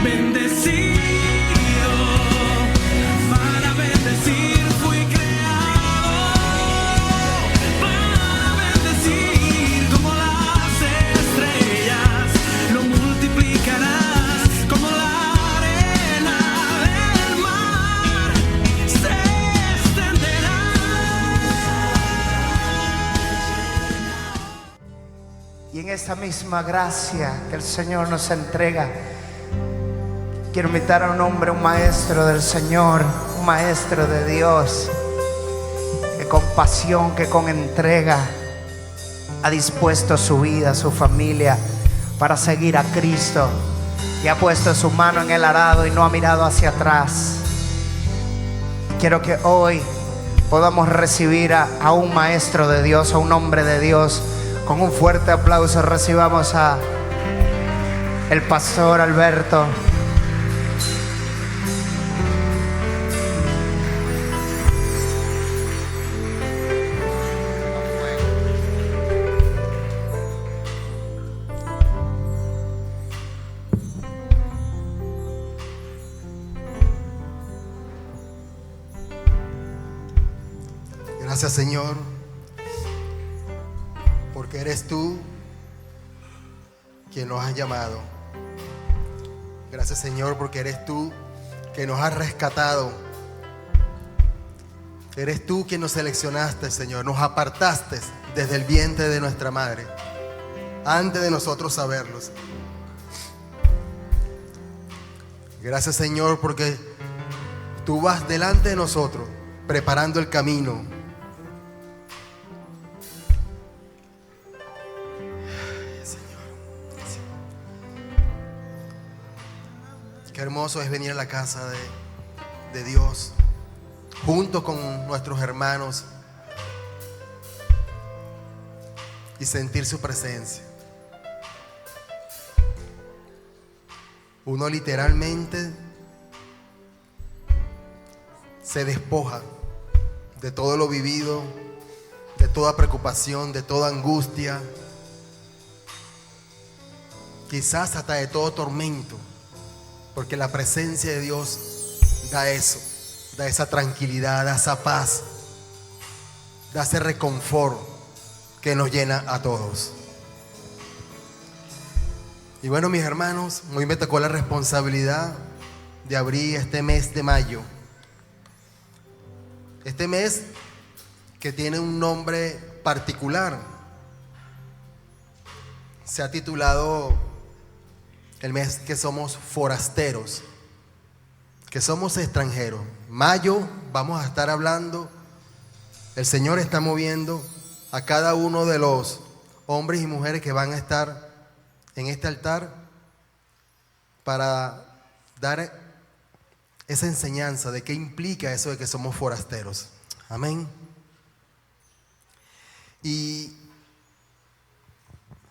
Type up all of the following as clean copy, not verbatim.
bendecido, para bendecir fui creado, para bendecir como las estrellas, lo multiplicarás como la arena del mar, se extenderá. Y en esta misma gracia que el Señor nos entrega, quiero invitar a un hombre, un maestro del Señor, un maestro de Dios, que con pasión, que con entrega ha dispuesto su vida, su familia, para seguir a Cristo, y ha puesto su mano en el arado y no ha mirado hacia atrás. Quiero que hoy podamos recibir a un maestro de Dios, a un hombre de Dios. Con un fuerte aplauso recibamos a el pastor Alberto. Gracias, Señor, porque eres tú quien nos has llamado. Gracias, Señor, porque eres tú que nos has rescatado. Eres tú quien nos seleccionaste, Señor. Nos apartaste desde el vientre de nuestra madre, antes de nosotros saberlos. Gracias, Señor, porque tú vas delante de nosotros, preparando el camino. Qué hermoso es venir a la casa de Dios, junto con nuestros hermanos, y sentir su presencia. Uno literalmente se despoja de todo lo vivido, de toda preocupación, de toda angustia, quizás hasta de todo tormento. Porque la presencia de Dios da eso, da esa tranquilidad, da esa paz, da ese reconfort que nos llena a todos. Y bueno, mis hermanos, hoy me tocó la responsabilidad de abrir este mes de mayo. Este mes que tiene un nombre particular. Se ha titulado el mes que somos forasteros, que somos extranjeros. Mayo vamos a estar hablando, el Señor está moviendo a cada uno de los hombres y mujeres que van a estar en este altar para dar esa enseñanza de qué implica eso de que somos forasteros. Amén. Y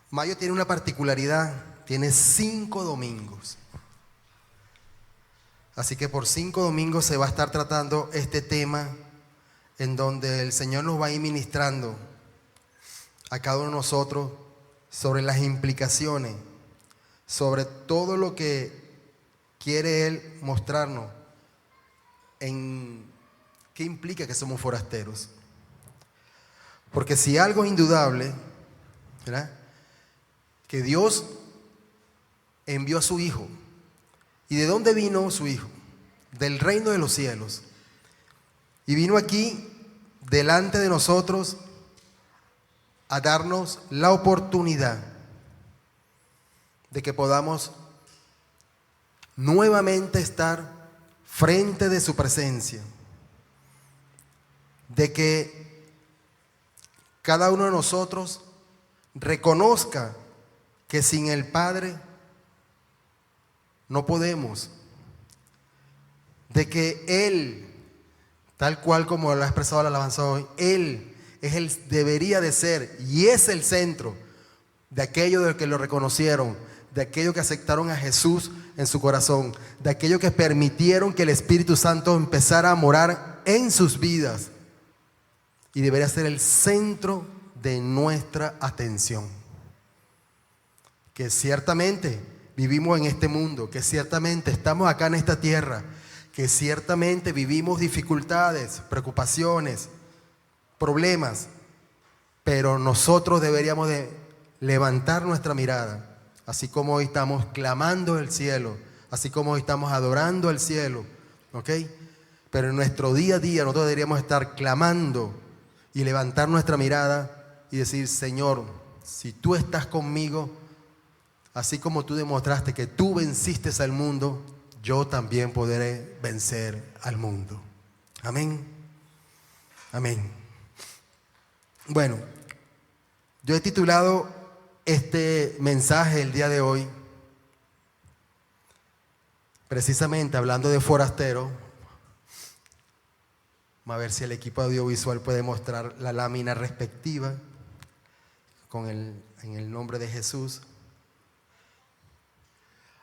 mayo tiene una particularidad. Tiene 5 domingos. Así que por 5 domingos se va a estar tratando este tema, en donde el Señor nos va a ir ministrando a cada uno de nosotros sobre las implicaciones, sobre todo lo que quiere Él mostrarnos en qué implica que somos forasteros. Porque si algo es indudable, ¿verdad?, que Dios envió a su Hijo. ¿Y de dónde vino su Hijo? Del reino de los cielos. Y vino aquí delante de nosotros a darnos la oportunidad de que podamos nuevamente estar frente de su presencia, de que cada uno de nosotros reconozca que sin el Padre no podemos, de que Él, tal cual como lo ha expresado la alabanza hoy, Él debería de ser y es el centro de aquellos de que lo reconocieron, de aquellos que aceptaron a Jesús en su corazón, de aquellos que permitieron que el Espíritu Santo empezara a morar en sus vidas, y debería ser el centro de nuestra atención. Que ciertamente vivimos en este mundo, que ciertamente estamos acá en esta tierra, que ciertamente vivimos dificultades, preocupaciones, problemas, pero nosotros deberíamos de levantar nuestra mirada, así como hoy estamos clamando el cielo, así como hoy estamos adorando el cielo, ¿ok? Pero en nuestro día a día nosotros deberíamos estar clamando y levantar nuestra mirada y decir, Señor, si tú estás conmigo, así como tú demostraste que tú venciste al mundo, yo también podré vencer al mundo. Amén. Amén. Bueno, yo he titulado este mensaje el día de hoy, precisamente hablando de forastero. Vamos a ver si el equipo audiovisual puede mostrar la lámina respectiva en el nombre de Jesús.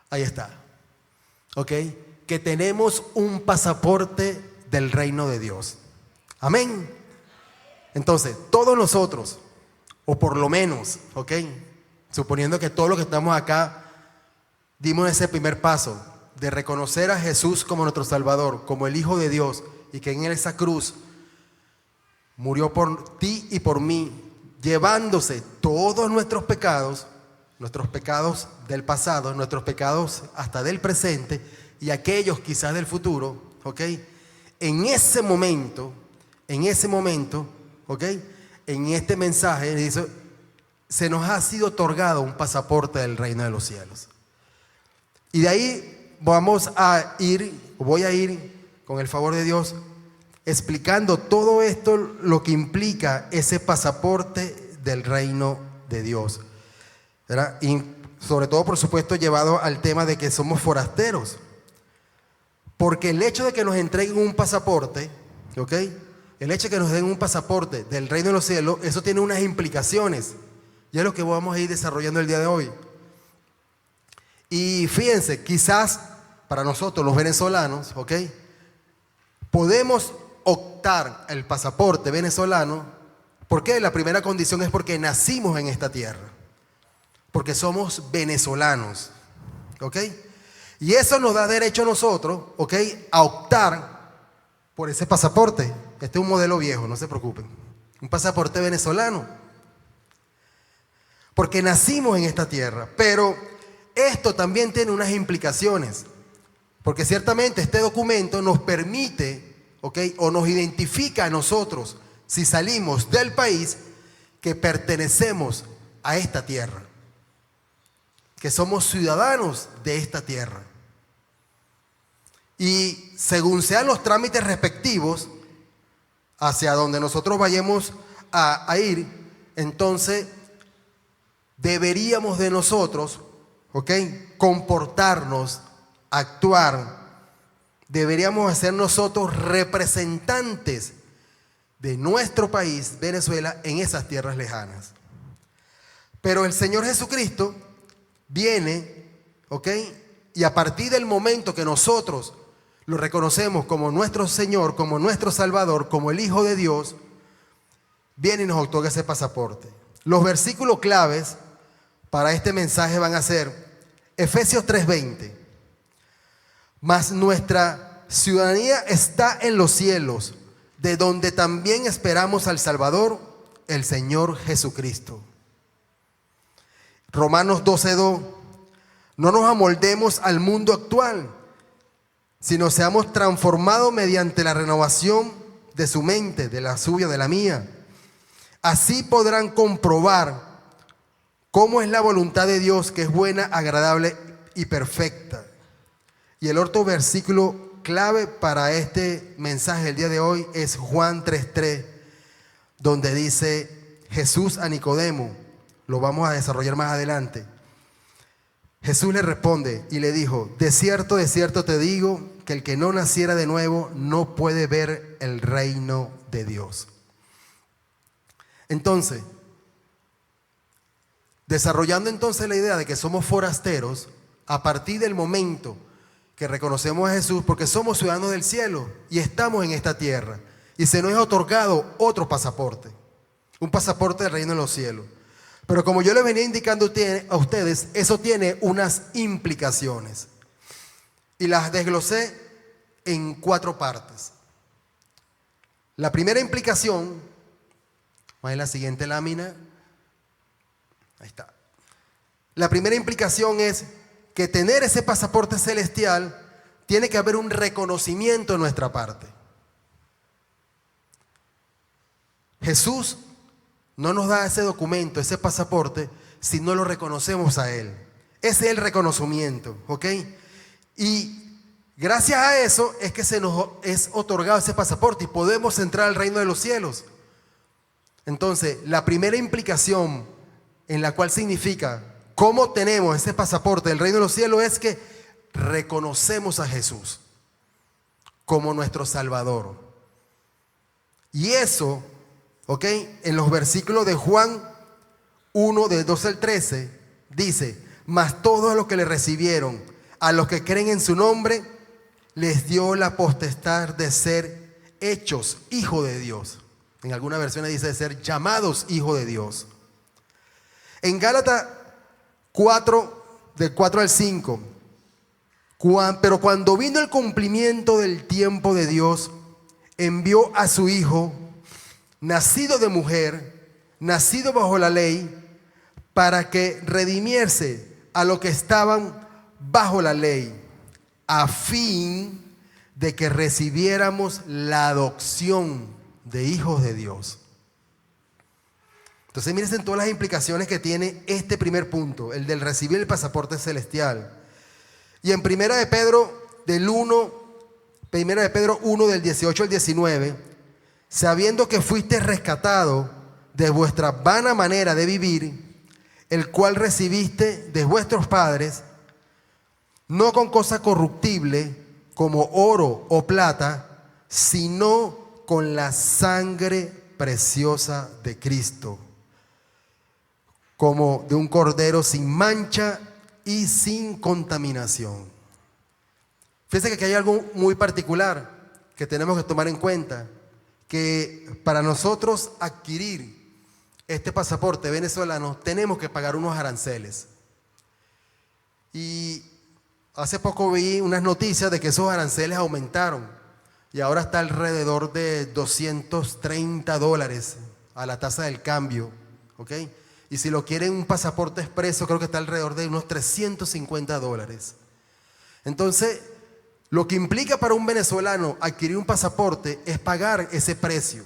Ahí está. ¿Ok? Que tenemos un pasaporte del reino de Dios. Amén. Entonces, todos nosotros, o por lo menos, ¿ok? Suponiendo que todos los que estamos acá dimos ese primer paso de reconocer a Jesús como nuestro Salvador, como el Hijo de Dios, y que en esa cruz murió por ti y por mí, llevándose todos nuestros pecados del pasado, nuestros pecados hasta del presente y aquellos quizás del futuro, ¿ok? En ese momento, ¿ok? En este mensaje dice, se nos ha sido otorgado un pasaporte del reino de los cielos. Y de ahí voy a ir con el favor de Dios explicando todo esto, lo que implica ese pasaporte del reino de Dios, ¿verdad? Y sobre todo, por supuesto, llevado al tema de que somos forasteros. Porque el hecho de que nos entreguen un pasaporte, ¿ok? El hecho de que nos den un pasaporte del reino de los cielos, eso tiene unas implicaciones. Y es lo que vamos a ir desarrollando el día de hoy. Y fíjense, quizás para nosotros los venezolanos, ¿ok? Podemos optar el pasaporte venezolano. ¿Por qué? La primera condición es porque nacimos en esta tierra. Porque somos venezolanos, ¿ok? Y eso nos da derecho a nosotros, ¿ok? A optar por ese pasaporte. Este es un modelo viejo, no se preocupen. Un pasaporte venezolano. Porque nacimos en esta tierra. Pero esto también tiene unas implicaciones. Porque ciertamente este documento nos permite, ¿ok? O nos identifica a nosotros, si salimos del país, que pertenecemos a esta tierra. Que somos ciudadanos de esta tierra. Y según sean los trámites respectivos, hacia donde nosotros vayamos a ir, entonces deberíamos de nosotros, ¿ok? Comportarnos, actuar, deberíamos ser nosotros representantes de nuestro país, Venezuela, en esas tierras lejanas. Pero el Señor Jesucristo viene, ¿ok? Y a partir del momento que nosotros lo reconocemos como nuestro Señor, como nuestro Salvador, como el Hijo de Dios, viene y nos otorga ese pasaporte. Los versículos claves para este mensaje van a ser Efesios 3:20. Mas nuestra ciudadanía está en los cielos, de donde también esperamos al Salvador, el Señor Jesucristo. Romanos 12:2. No nos amoldemos al mundo actual, sino seamos transformados mediante la renovación de su mente, de la suya, de la mía. Así podrán comprobar cómo es la voluntad de Dios, que es buena, agradable y perfecta. Y el otro versículo clave para este mensaje del día de hoy es Juan 3:3, donde dice Jesús a Nicodemo, lo vamos a desarrollar más adelante. Jesús le responde y le dijo, de cierto te digo, que el que no naciera de nuevo no puede ver el reino de Dios. Entonces, desarrollando entonces la idea de que somos forasteros, a partir del momento que reconocemos a Jesús, porque somos ciudadanos del cielo y estamos en esta tierra, y se nos ha otorgado otro pasaporte, un pasaporte del reino de los cielos. Pero como yo les venía indicando a ustedes, eso tiene unas implicaciones. Y las desglosé en 4 partes. La primera implicación, vamos a la siguiente lámina. Ahí está. La primera implicación es que tener ese pasaporte celestial tiene que haber un reconocimiento de nuestra parte. Jesús no nos da ese documento, ese pasaporte, si no lo reconocemos a Él. Ese es el reconocimiento, ¿ok? Y gracias a eso es que se nos es otorgado ese pasaporte y podemos entrar al reino de los cielos. Entonces, la primera implicación en la cual significa cómo tenemos ese pasaporte del reino de los cielos es que reconocemos a Jesús como nuestro Salvador. Y eso, ¿ok? En los versículos de Juan 1, del 12 al 13, dice: mas todos los que le recibieron, a los que creen en su nombre, les dio la potestad de ser hechos hijos de Dios. En algunas versiones dice de ser llamados hijos de Dios. En Gálatas 4, del 4 al 5, pero cuando vino el cumplimiento del tiempo de Dios, envió a su Hijo, nacido de mujer, nacido bajo la ley, para que redimiese a los que estaban bajo la ley, a fin de que recibiéramos la adopción de hijos de Dios. Entonces miren todas las implicaciones que tiene este primer punto, el del recibir el pasaporte celestial. Y en Primera de Pedro 1 del 18 al 19, sabiendo que fuiste rescatado de vuestra vana manera de vivir, el cual recibiste de vuestros padres, no con cosa corruptible como oro o plata, sino con la sangre preciosa de Cristo, como de un cordero sin mancha y sin contaminación. Fíjense que aquí hay algo muy particular que tenemos que tomar en cuenta, que para nosotros adquirir este pasaporte venezolano tenemos que pagar unos aranceles. Y hace poco vi unas noticias de que esos aranceles aumentaron y ahora está alrededor de $230 a la tasa del cambio, ¿ok? Y si lo quieren un pasaporte expreso, creo que está alrededor de unos $350. Entonces, lo que implica para un venezolano adquirir un pasaporte es pagar ese precio.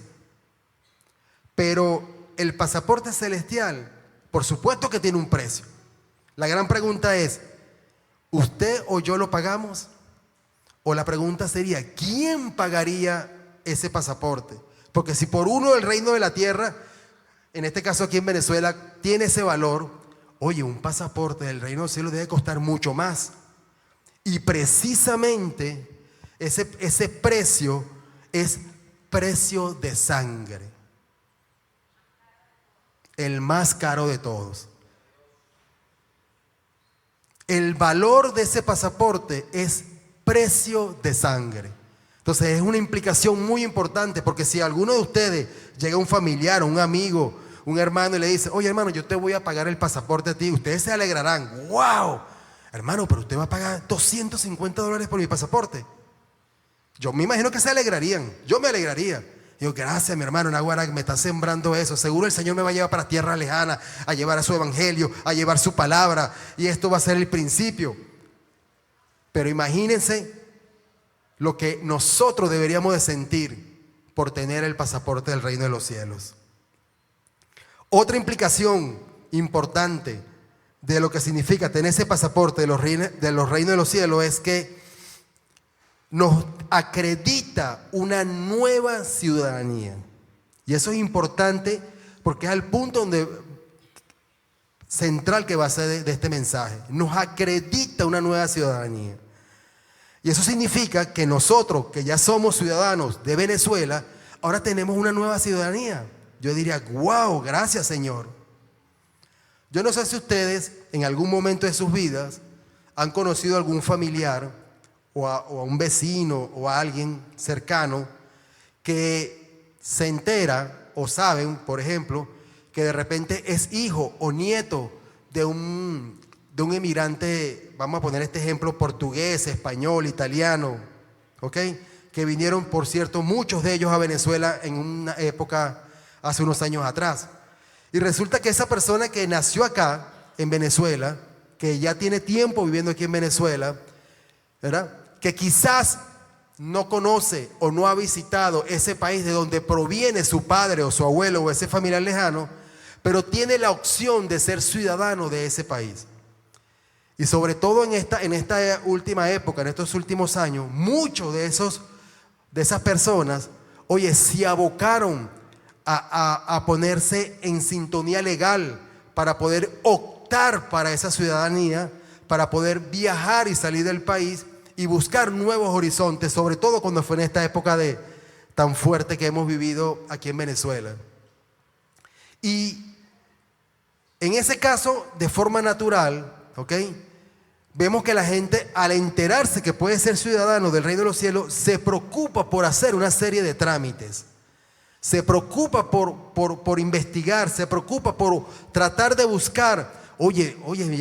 Pero el pasaporte celestial, por supuesto que tiene un precio. La gran pregunta es, ¿usted o yo lo pagamos? O la pregunta sería, ¿quién pagaría ese pasaporte? Porque si por uno del reino de la tierra, en este caso aquí en Venezuela, tiene ese valor, oye, un pasaporte del reino del cielo debe costar mucho más. Y precisamente ese precio es precio de sangre. El más caro de todos. El valor de ese pasaporte es precio de sangre. Entonces es una implicación muy importante, porque si a alguno de ustedes llega un familiar, un amigo, un hermano y le dice, oye hermano, yo te voy a pagar el pasaporte a ti, ustedes se alegrarán. ¡Wow! Hermano, pero usted va a pagar $250 por mi pasaporte. Yo me imagino que se alegrarían. Yo me alegraría. Digo, gracias mi hermano Naguará, me está sembrando eso. Seguro el Señor me va a llevar para tierra lejana, a llevar a su evangelio, a llevar su palabra, y esto va a ser el principio. Pero imagínense lo que nosotros deberíamos de sentir por tener el pasaporte del reino de los cielos. Otra implicación importante de lo que significa tener ese pasaporte de los reinos de los cielos es que nos acredita una nueva ciudadanía. Y eso es importante porque es el punto central que va a ser de este mensaje. Nos acredita una nueva ciudadanía. Y eso significa que nosotros, que ya somos ciudadanos de Venezuela, ahora tenemos una nueva ciudadanía. Yo diría, wow, gracias Señor. Yo no sé si ustedes en algún momento de sus vidas han conocido a algún familiar o a un vecino o a alguien cercano que se entera o saben, por ejemplo, que de repente es hijo o nieto de un emigrante, vamos a poner este ejemplo, portugués, español, italiano, ¿ok? Que vinieron, por cierto, muchos de ellos a Venezuela en una época, hace unos años atrás. Y resulta que esa persona que nació acá, en Venezuela, que ya tiene tiempo viviendo aquí en Venezuela, ¿verdad? Que quizás no conoce o no ha visitado ese país de donde proviene su padre o su abuelo o ese familiar lejano, pero tiene la opción de ser ciudadano de ese país. Y sobre todo en esta última época, en estos últimos años, muchos de esas personas, oye, se abocaron a ponerse en sintonía legal para poder optar para esa ciudadanía, para poder viajar y salir del país y buscar nuevos horizontes, sobre todo cuando fue en esta época tan fuerte que hemos vivido aquí en Venezuela. Y en ese caso, de forma natural, ¿ok?, vemos que la gente, al enterarse que puede ser ciudadano del reino de los cielos, se preocupa por hacer una serie de trámites. Se preocupa por investigar, se preocupa por tratar de buscar. Oye,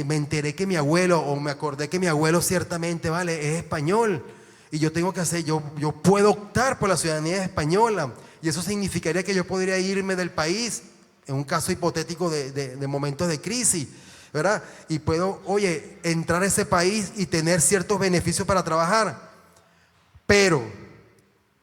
me enteré que mi abuelo, o me acordé que mi abuelo ciertamente, vale, es español. Y yo tengo que hacer, yo puedo optar por la ciudadanía española. Y eso significaría que yo podría irme del país, en un caso hipotético de momentos de crisis, ¿verdad? Y puedo, oye, entrar a ese país y tener ciertos beneficios para trabajar. Pero,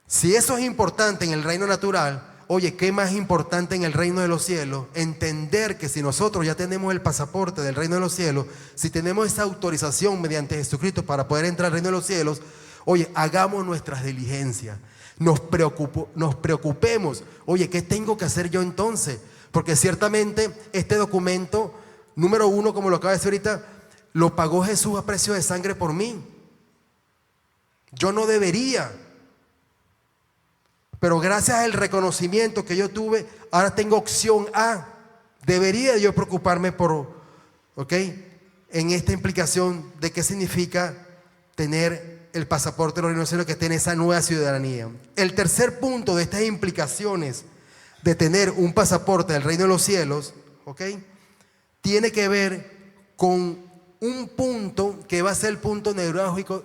si eso es importante en el reino natural, oye, ¿qué más importante en el reino de los cielos? Entender que si nosotros ya tenemos el pasaporte del reino de los cielos, si tenemos esa autorización mediante Jesucristo para poder entrar al reino de los cielos, oye, hagamos nuestras diligencias. Nos preocupemos. Oye, ¿qué tengo que hacer yo entonces? Porque ciertamente este documento, número uno, como lo acaba de decir ahorita, lo pagó Jesús a precio de sangre por mí. Yo no debería. Pero gracias al reconocimiento que yo tuve, ahora tengo opción A. Debería yo preocuparme ¿ok?, en esta implicación de qué significa tener el pasaporte de los reinos de los cielos, que tiene esa nueva ciudadanía. El tercer punto de estas implicaciones de tener un pasaporte del reino de los cielos, ¿ok?, tiene que ver con un punto que va a ser el punto neurálgico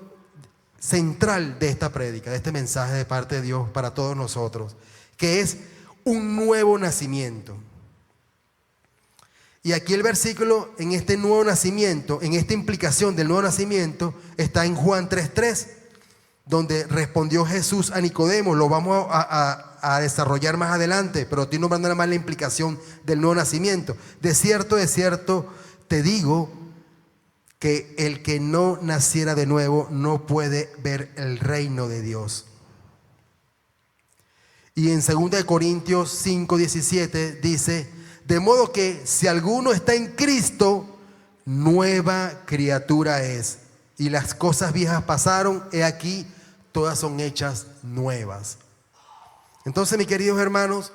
central de esta prédica, de este mensaje de parte de Dios para todos nosotros, que es un nuevo nacimiento. Y aquí el versículo, en este nuevo nacimiento, en esta implicación del nuevo nacimiento, está en Juan 3:3, donde respondió Jesús a Nicodemo. Lo vamos a desarrollar más adelante, pero estoy nombrando nada más la implicación del nuevo nacimiento. De cierto, te digo que el que no naciera de nuevo no puede ver el reino de Dios. Y en 2 Corintios 5:17 dice: de modo que si alguno está en Cristo, nueva criatura es. Y las cosas viejas pasaron, he aquí, todas son hechas nuevas. Entonces, mis queridos hermanos,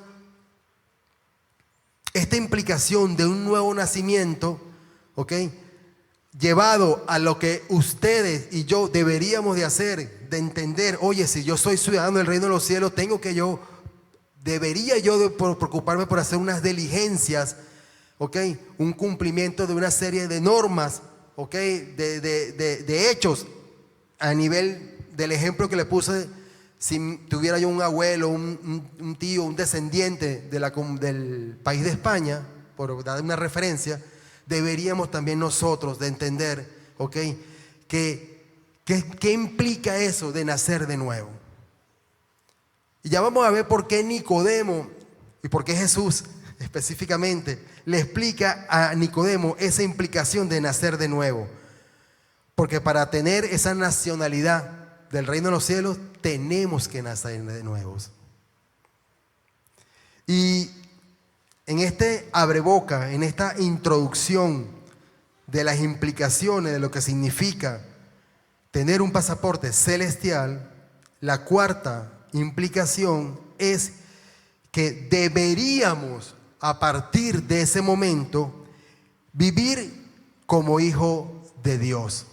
esta implicación de un nuevo nacimiento, ¿ok?, llevado a lo que ustedes y yo deberíamos de hacer, de entender, oye, si yo soy ciudadano del reino de los cielos, debería yo de preocuparme por hacer unas diligencias, ¿ok?, un cumplimiento de una serie de normas, ¿ok?, de hechos, a nivel del ejemplo que le puse. Si tuviera yo un abuelo, un tío, un descendiente del país de España, por dar una referencia, deberíamos también nosotros de entender, ¿ok?, ¿qué implica eso de nacer de nuevo? Y ya vamos a ver por qué Nicodemo y por qué Jesús específicamente le explica a Nicodemo esa implicación de nacer de nuevo. Porque para tener esa nacionalidad del reino de los cielos, tenemos que nacer de nuevos. Y en este abreboca, en esta introducción de las implicaciones de lo que significa tener un pasaporte celestial, la cuarta implicación es que deberíamos, a partir de ese momento, vivir como hijo de Dios.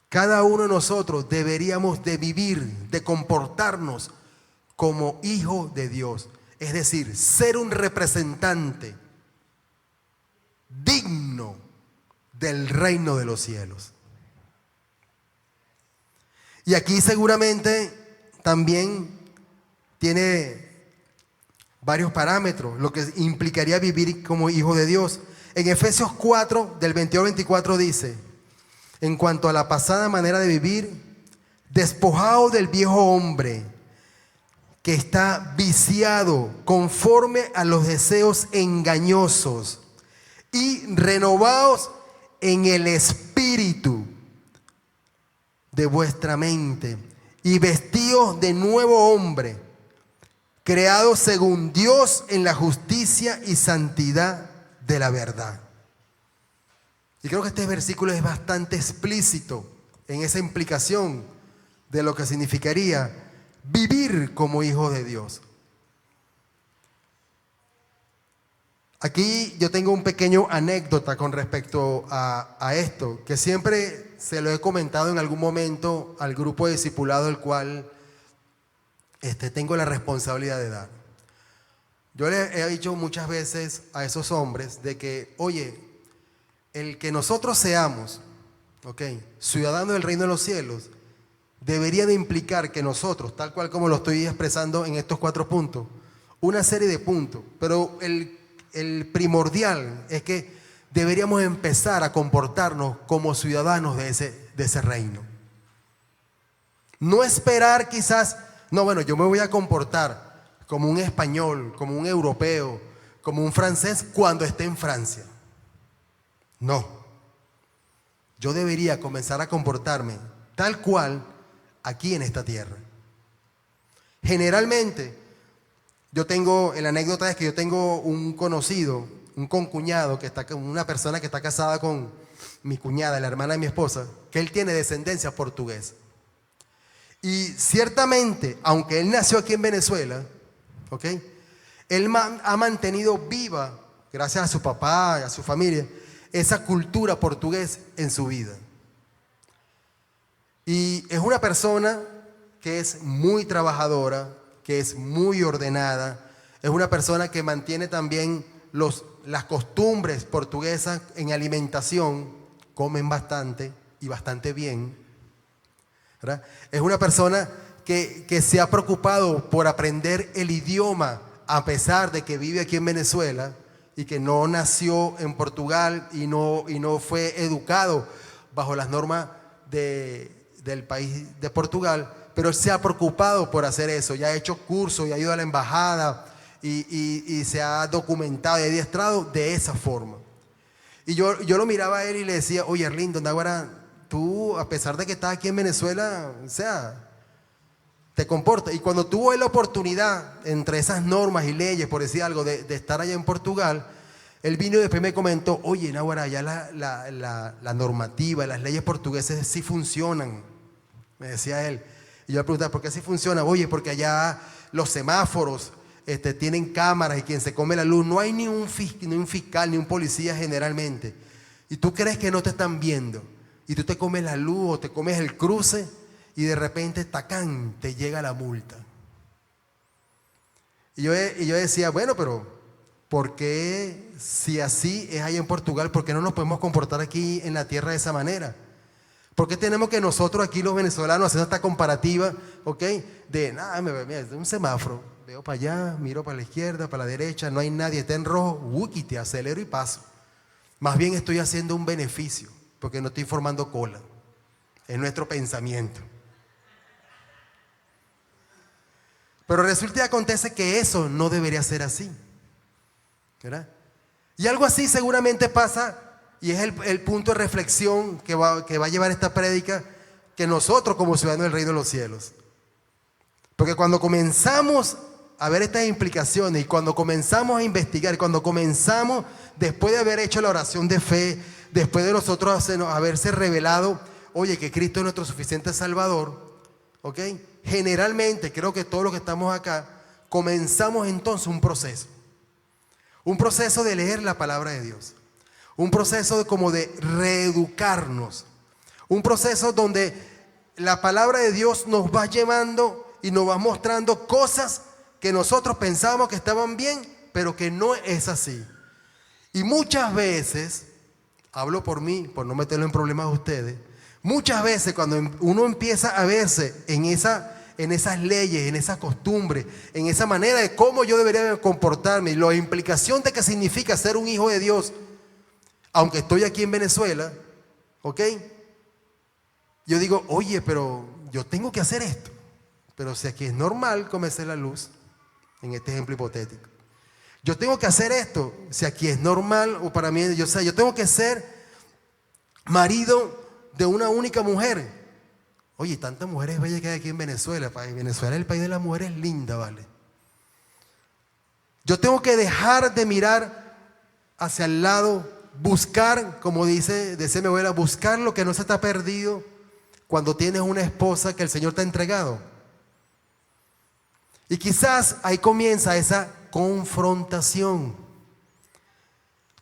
Cada uno de nosotros deberíamos de vivir, de comportarnos como hijo de Dios. Es decir, ser un representante digno del reino de los cielos. Y aquí seguramente también tiene varios parámetros, lo que implicaría vivir como hijo de Dios. En Efesios 4, del 22 al 24 dice: en cuanto a la pasada manera de vivir, despojaos del viejo hombre que está viciado conforme a los deseos engañosos, y renovaos en el espíritu de vuestra mente, y vestíos de nuevo hombre, creado según Dios en la justicia y santidad de la verdad. Y creo que este versículo es bastante explícito en esa implicación de lo que significaría vivir como hijo de Dios. Aquí yo tengo un pequeño anécdota con respecto a esto, que siempre se lo he comentado en algún momento al grupo de discipulado al cual tengo la responsabilidad de dar. Yo le he dicho muchas veces a esos hombres de que, oye, el que nosotros seamos, ciudadanos del reino de los cielos, debería de implicar que nosotros, tal cual como lo estoy expresando en estos 4 puntos, una serie de puntos, pero el primordial es que deberíamos empezar a comportarnos como ciudadanos de ese reino. No esperar quizás, no, bueno, yo me voy a comportar como un español, como un europeo, como un francés cuando esté en Francia. No. Yo debería comenzar a comportarme tal cual aquí en esta tierra. Generalmente, la anécdota es que yo tengo un conocido, un concuñado, una persona que está casada con mi cuñada, la hermana de mi esposa, que él tiene descendencia portuguesa. Y ciertamente, aunque él nació aquí en Venezuela, él ha mantenido viva, gracias a su papá y a su familia, esa cultura portuguesa en su vida. Y es una persona que es muy trabajadora, que es muy ordenada, es una persona que mantiene también las costumbres portuguesas en alimentación, comen bastante y bastante bien, ¿verdad? Es una persona que se ha preocupado por aprender el idioma a pesar de que vive aquí en Venezuela y que no nació en Portugal y no fue educado bajo las normas del país de Portugal, pero él se ha preocupado por hacer eso, ya ha hecho cursos y ha ido a la embajada y se ha documentado y adiestrado de esa forma. Y yo lo miraba a él y le decía, oye Arlindo, Náguara, tú a pesar de que estás aquí en Venezuela, o sea, te comportas. Y cuando tuvo la oportunidad, entre esas normas y leyes, por decir algo, de estar allá en Portugal, él vino y después me comentó, oye Náguara, ya la normativa, las leyes portuguesas sí funcionan, me decía él. Y yo le preguntaba, ¿por qué así funciona? Oye, porque allá los semáforos tienen cámaras y quien se come la luz, no hay ni un fiscal, ni un policía generalmente. Y tú crees que no te están viendo. Y tú te comes la luz o te comes el cruce y de repente, tacán, te llega la multa. Y yo decía, bueno, pero ¿por qué si así es allá en Portugal, por qué no nos podemos comportar aquí en la tierra de esa manera? ¿Por qué tenemos que nosotros aquí los venezolanos hacer esta comparativa, de nada, mira, un semáforo, veo para allá, miro para la izquierda, para la derecha, no hay nadie, está en rojo, te acelero y paso. Más bien estoy haciendo un beneficio, porque no estoy formando cola. Es nuestro pensamiento. Pero resulta y acontece que eso no debería ser así, ¿verdad? Y algo así seguramente pasa. Y es el punto de reflexión que va a llevar esta prédica, que nosotros como ciudadanos del reino de los cielos. Porque cuando comenzamos a ver estas implicaciones y cuando comenzamos a investigar, cuando comenzamos, después de haber hecho la oración de fe, después de nosotros haberse revelado, oye, que Cristo es nuestro suficiente Salvador, generalmente creo que todos los que estamos acá, comenzamos entonces un proceso de leer la palabra de Dios. Un proceso como de reeducarnos. Un proceso donde la palabra de Dios nos va llevando y nos va mostrando cosas que nosotros pensábamos que estaban bien, pero que no es así. Y muchas veces, hablo por mí, por no meterlo en problemas a ustedes, muchas veces cuando uno empieza a verse en esas leyes, en esa costumbre, en esa manera de cómo yo debería comportarme, y la implicación de qué significa ser un hijo de Dios, aunque estoy aquí en Venezuela, ¿ok? Yo digo, oye, pero yo tengo que hacer esto. Pero si aquí es normal comerse la luz, en este ejemplo hipotético. Yo tengo que hacer esto, si aquí es normal, o para mí, yo tengo que ser marido de una única mujer. Oye, tantas mujeres bellas que hay aquí en Venezuela. Venezuela es el país de las mujeres lindas, ¿vale? Yo tengo que dejar de mirar hacia el lado, buscar, como decía mi abuela, buscar lo que no se está perdido cuando tienes una esposa que el Señor te ha entregado. Y quizás ahí comienza esa confrontación.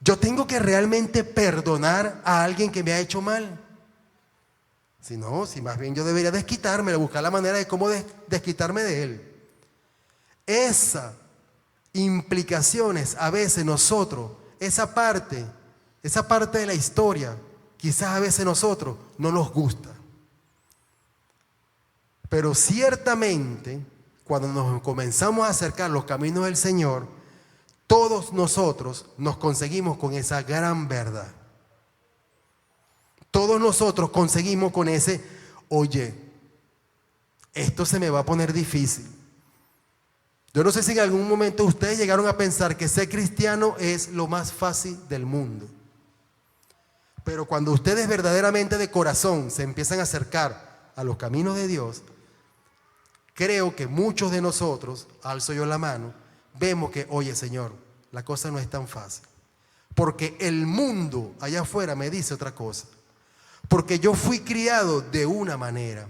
Yo tengo que realmente perdonar a alguien que me ha hecho mal. Si no, si más bien yo debería desquitarme, buscar la manera de cómo desquitarme de él. Esas implicaciones, a veces nosotros, esa parte de la historia, quizás a veces nosotros no nos gusta. Pero ciertamente, cuando nos comenzamos a acercar a los caminos del Señor, todos nosotros nos conseguimos con esa gran verdad. Todos nosotros conseguimos con ese, oye, esto se me va a poner difícil. Yo no sé si en algún momento ustedes llegaron a pensar que ser cristiano es lo más fácil del mundo. Pero cuando ustedes verdaderamente de corazón se empiezan a acercar a los caminos de Dios, creo que muchos de nosotros, alzo yo la mano, vemos que, oye Señor, la cosa no es tan fácil. Porque el mundo allá afuera me dice otra cosa. Porque yo fui criado de una manera.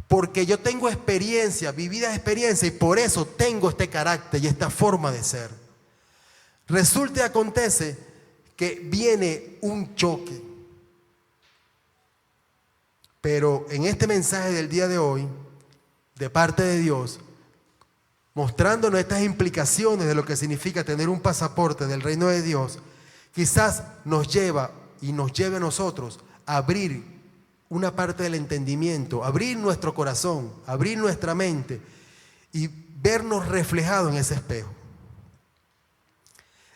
Porque yo tengo experiencia, vivida experiencia, y por eso tengo este carácter y esta forma de ser. Resulta y acontece que viene un choque. Pero en este mensaje del día de hoy, de parte de Dios, mostrándonos estas implicaciones de lo que significa tener un pasaporte del reino de Dios, quizás nos lleva y nos lleve a nosotros a abrir una parte del entendimiento, abrir nuestro corazón, abrir nuestra mente y vernos reflejados en ese espejo.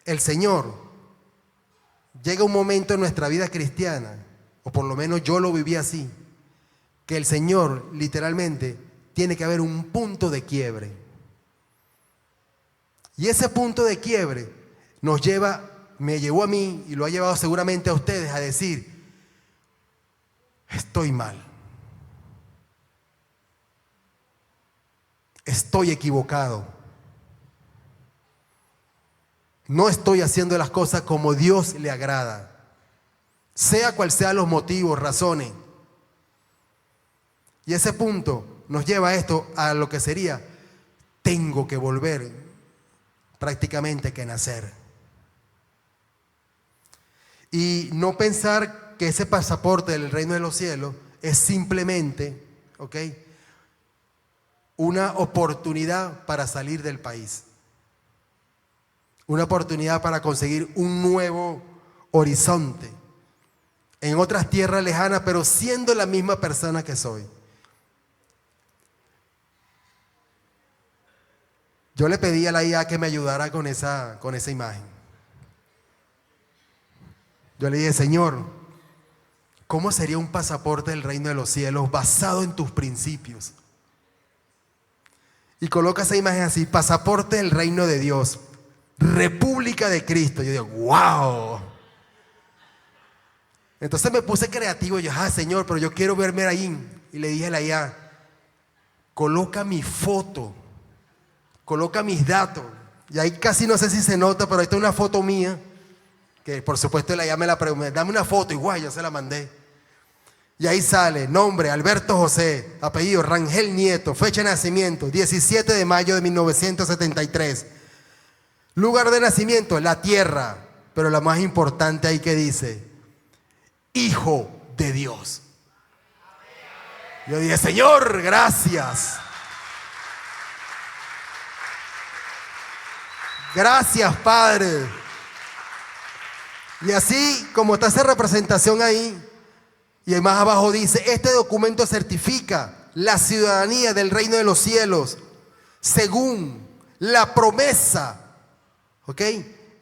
El Señor, llega un momento en nuestra vida cristiana, o por lo menos yo lo viví así, que el Señor literalmente tiene que haber un punto de quiebre. Y ese punto de quiebre me llevó a mí y lo ha llevado seguramente a ustedes a decir, estoy mal. Estoy equivocado. No estoy haciendo las cosas como Dios le agrada. Sea cual sean los motivos, razones. Y ese punto nos lleva a esto, a lo que sería, tengo que volver prácticamente que nacer. Y no pensar que ese pasaporte del reino de los cielos es simplemente, ¿ok?, una oportunidad para salir del país. Una oportunidad para conseguir un nuevo horizonte en otras tierras lejanas, pero siendo la misma persona que soy. Yo le pedí a la IA que me ayudara con esa imagen. Yo le dije, Señor, ¿cómo sería un pasaporte del reino de los cielos basado en tus principios? Y coloca esa imagen así, pasaporte del reino de Dios, República de Cristo. Yo digo, wow. Entonces me puse creativo y yo, Señor, pero yo quiero verme ahí. Y le dije a la IA, coloca mi foto, coloca mis datos. Y ahí casi no sé si se nota, pero ahí está una foto mía, que por supuesto la IA me la preguntó, dame una foto, y guay, yo se la mandé. Y ahí sale, nombre, Alberto José, apellido, Rangel Nieto, fecha de nacimiento, 17 de mayo de 1973. Lugar de nacimiento, la tierra, pero lo más importante ahí que dice, Hijo de Dios. Yo dije, Señor, gracias. Gracias, Padre. Y así como está esa representación ahí, y más abajo dice, este documento certifica la ciudadanía del reino de los cielos según la promesa, ¿ok?,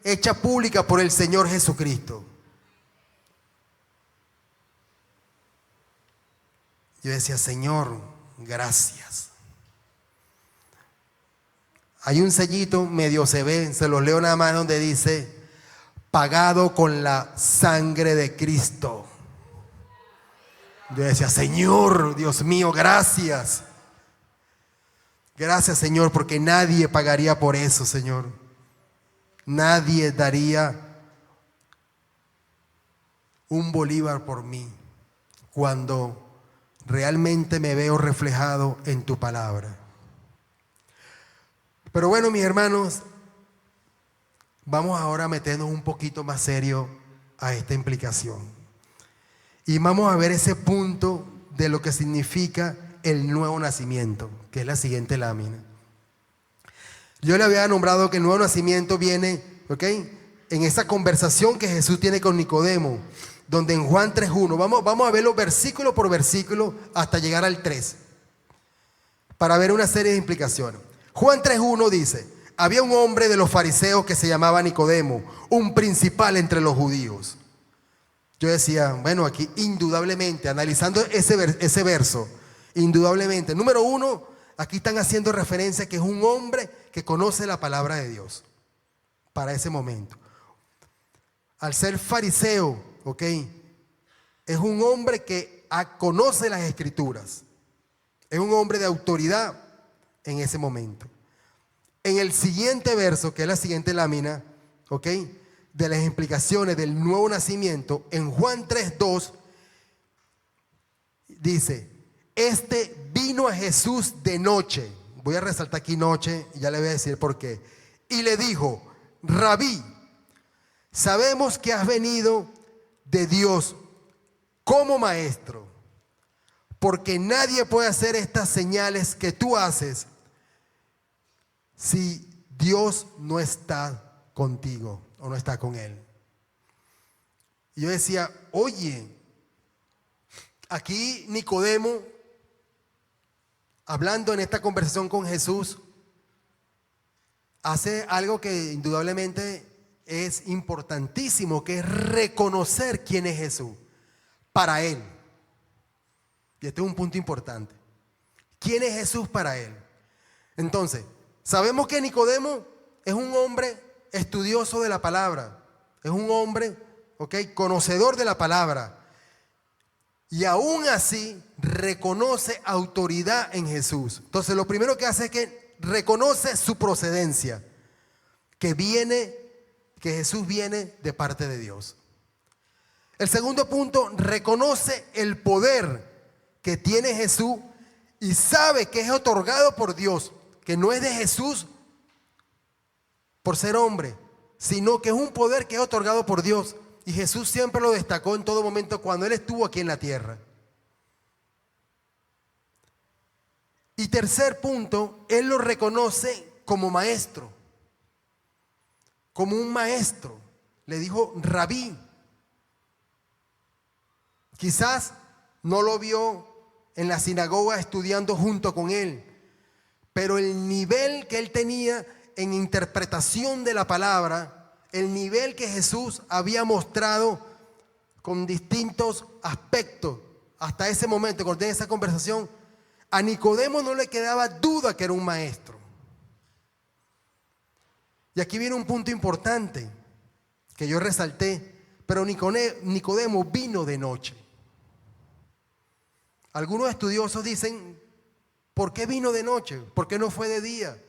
hecha pública por el Señor Jesucristo. Yo decía, Señor, gracias. Hay un sellito, medio se ve, se los leo nada más, donde dice, pagado con la sangre de Cristo. Yo decía, Señor, Dios mío, gracias. Gracias, Señor, porque nadie pagaría por eso, Señor. Nadie daría un bolívar por mí cuando realmente me veo reflejado en tu palabra. Pero bueno, mis hermanos, vamos ahora a meternos un poquito más serio a esta implicación. Y vamos a ver ese punto de lo que significa el nuevo nacimiento, que es la siguiente lámina. Yo le había nombrado que el nuevo nacimiento viene, ¿ok?, en esa conversación que Jesús tiene con Nicodemo, donde en Juan 3:1, vamos a verlo versículo por versículo hasta llegar al 3, para ver una serie de implicaciones. Juan 3:1 dice, había un hombre de los fariseos que se llamaba Nicodemo, un principal entre los judíos. Yo decía, bueno, aquí indudablemente, analizando ese verso, indudablemente, número uno, aquí están haciendo referencia a que es un hombre que conoce la palabra de Dios para ese momento. Al ser fariseo, ¿ok?, es un hombre que conoce las escrituras. Es un hombre de autoridad en ese momento. En el siguiente verso, que es la siguiente lámina, ¿ok?, de las implicaciones del nuevo nacimiento, en Juan 3:2, dice, este vino a Jesús de noche. Voy a resaltar aquí noche y ya le voy a decir por qué. Y le dijo, Rabí, sabemos que has venido de Dios como maestro, porque nadie puede hacer estas señales que tú haces si Dios no está contigo o no está con él. Y yo decía, oye, aquí Nicodemo, hablando en esta conversación con Jesús, hace algo que indudablemente es importantísimo, que es reconocer quién es Jesús para él. Y este es un punto importante. ¿Quién es Jesús para él? Entonces, sabemos que Nicodemo es un hombre estudioso de la palabra, es un hombre, ¿ok?, conocedor de la palabra. Y aún así reconoce autoridad en Jesús. Entonces lo primero que hace es que reconoce su procedencia, que Jesús viene de parte de Dios. El segundo punto, reconoce el poder que tiene Jesús y sabe que es otorgado por Dios, que no es de Jesús por ser hombre, sino que es un poder que es otorgado por Dios. Y Jesús siempre lo destacó en todo momento cuando Él estuvo aquí en la tierra. Y tercer punto, Él lo reconoce como maestro, como un maestro. Le dijo Rabí. Quizás no lo vio en la sinagoga estudiando junto con Él, pero el nivel que Él tenía en interpretación de la palabra, el nivel que Jesús había mostrado con distintos aspectos hasta ese momento, cuando tenía esa conversación, a Nicodemo no le quedaba duda que era un maestro. Y aquí viene un punto importante que yo resalté, pero Nicodemo vino de noche. Algunos estudiosos dicen, ¿por qué vino de noche? ¿Por qué no fue de día?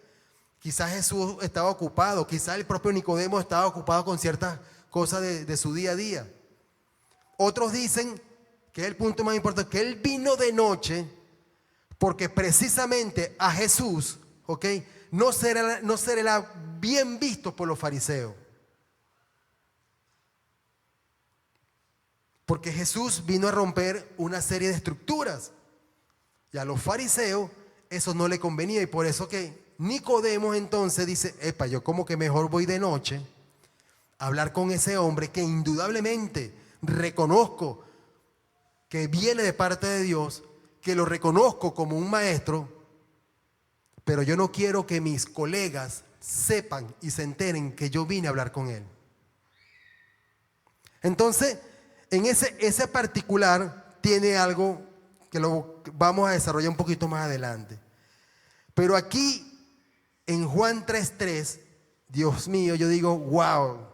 Quizás Jesús estaba ocupado, quizás el propio Nicodemo estaba ocupado con ciertas cosas de su día a día. Otros dicen, que es el punto más importante, que Él vino de noche porque precisamente a Jesús, ¿ok?, no será bien visto por los fariseos. Porque Jesús vino a romper una serie de estructuras. Y a los fariseos eso no le convenía. Y por eso que Nicodemo entonces dice, epa, yo como que mejor voy de noche a hablar con ese hombre que indudablemente reconozco que viene de parte de Dios, que lo reconozco como un maestro, pero yo no quiero que mis colegas sepan y se enteren que yo vine a hablar con él. Entonces, en ese particular tiene algo que lo vamos a desarrollar un poquito más adelante. Pero aquí, en Juan 3:3, Dios mío, yo digo, wow.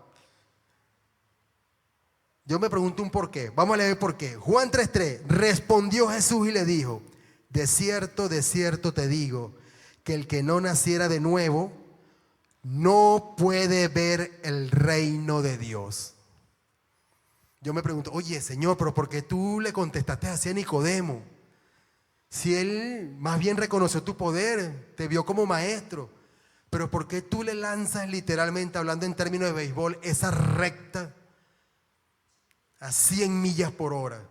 Yo me pregunto un por qué. Vamos a leer por qué. Juan 3:3, respondió Jesús y le dijo, de cierto te digo, que el que no naciera de nuevo, no puede ver el reino de Dios. Yo me pregunto, oye Señor, pero ¿por qué tú le contestaste así a Nicodemo? Si él más bien reconoció tu poder, te vio como maestro, pero ¿por qué tú le lanzas literalmente, hablando en términos de béisbol, esa recta a 100 millas por hora?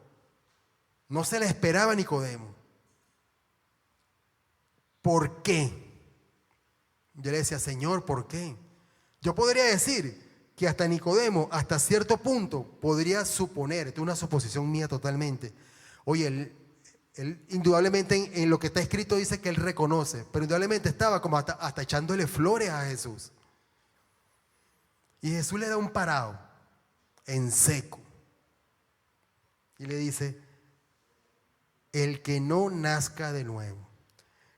No se le esperaba a Nicodemo. ¿Por qué? Yo le decía, Señor, ¿por qué? Yo podría decir que hasta Nicodemo, hasta cierto punto, podría suponer, esto es una suposición mía totalmente, oye, él indudablemente en lo que está escrito dice que él reconoce, pero indudablemente estaba como hasta echándole flores a Jesús. Y Jesús le da un parado en seco y le dice, el que no nazca de nuevo.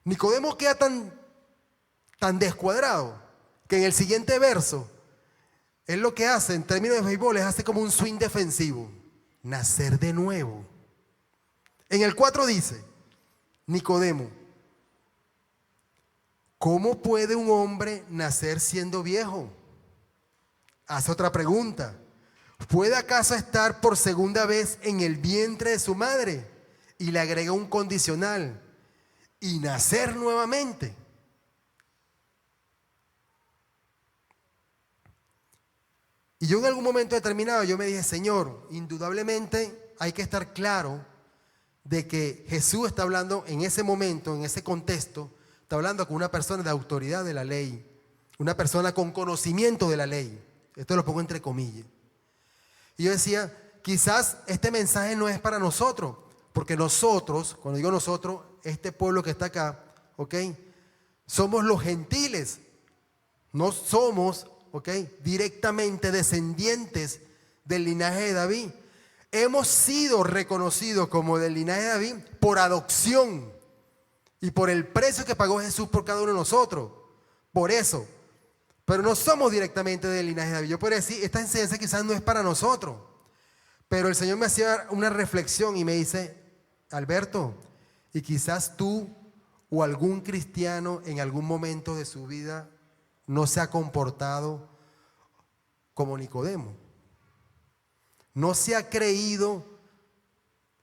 Nicodemo queda tan descuadrado que en el siguiente verso, él lo que hace en términos de béisbol es hace como un swing defensivo, nacer de nuevo. En el 4 dice, Nicodemo, ¿cómo puede un hombre nacer siendo viejo? Hace otra pregunta, ¿puede acaso estar por segunda vez en el vientre de su madre? Y le agrega un condicional, y nacer nuevamente. Y yo en algún momento determinado, yo me dije, Señor, indudablemente hay que estar claro de que Jesús está hablando en ese momento, en ese contexto, está hablando con una persona de autoridad de la ley, una persona con conocimiento de la ley. Esto lo pongo entre comillas. Y yo decía, quizás este mensaje no es para nosotros, porque nosotros, cuando digo nosotros, este pueblo que está acá, ¿ok? Somos los gentiles, no somos, ¿ok?, directamente descendientes del linaje de David. Hemos sido reconocidos como del linaje de David por adopción y por el precio que pagó Jesús por cada uno de nosotros. Por eso. Pero no somos directamente del linaje de David. Yo podría decir, esta enseñanza quizás no es para nosotros. Pero el Señor me hacía una reflexión y me dice, Alberto, y quizás tú o algún cristiano en algún momento de su vida no se ha comportado como Nicodemo. No se ha creído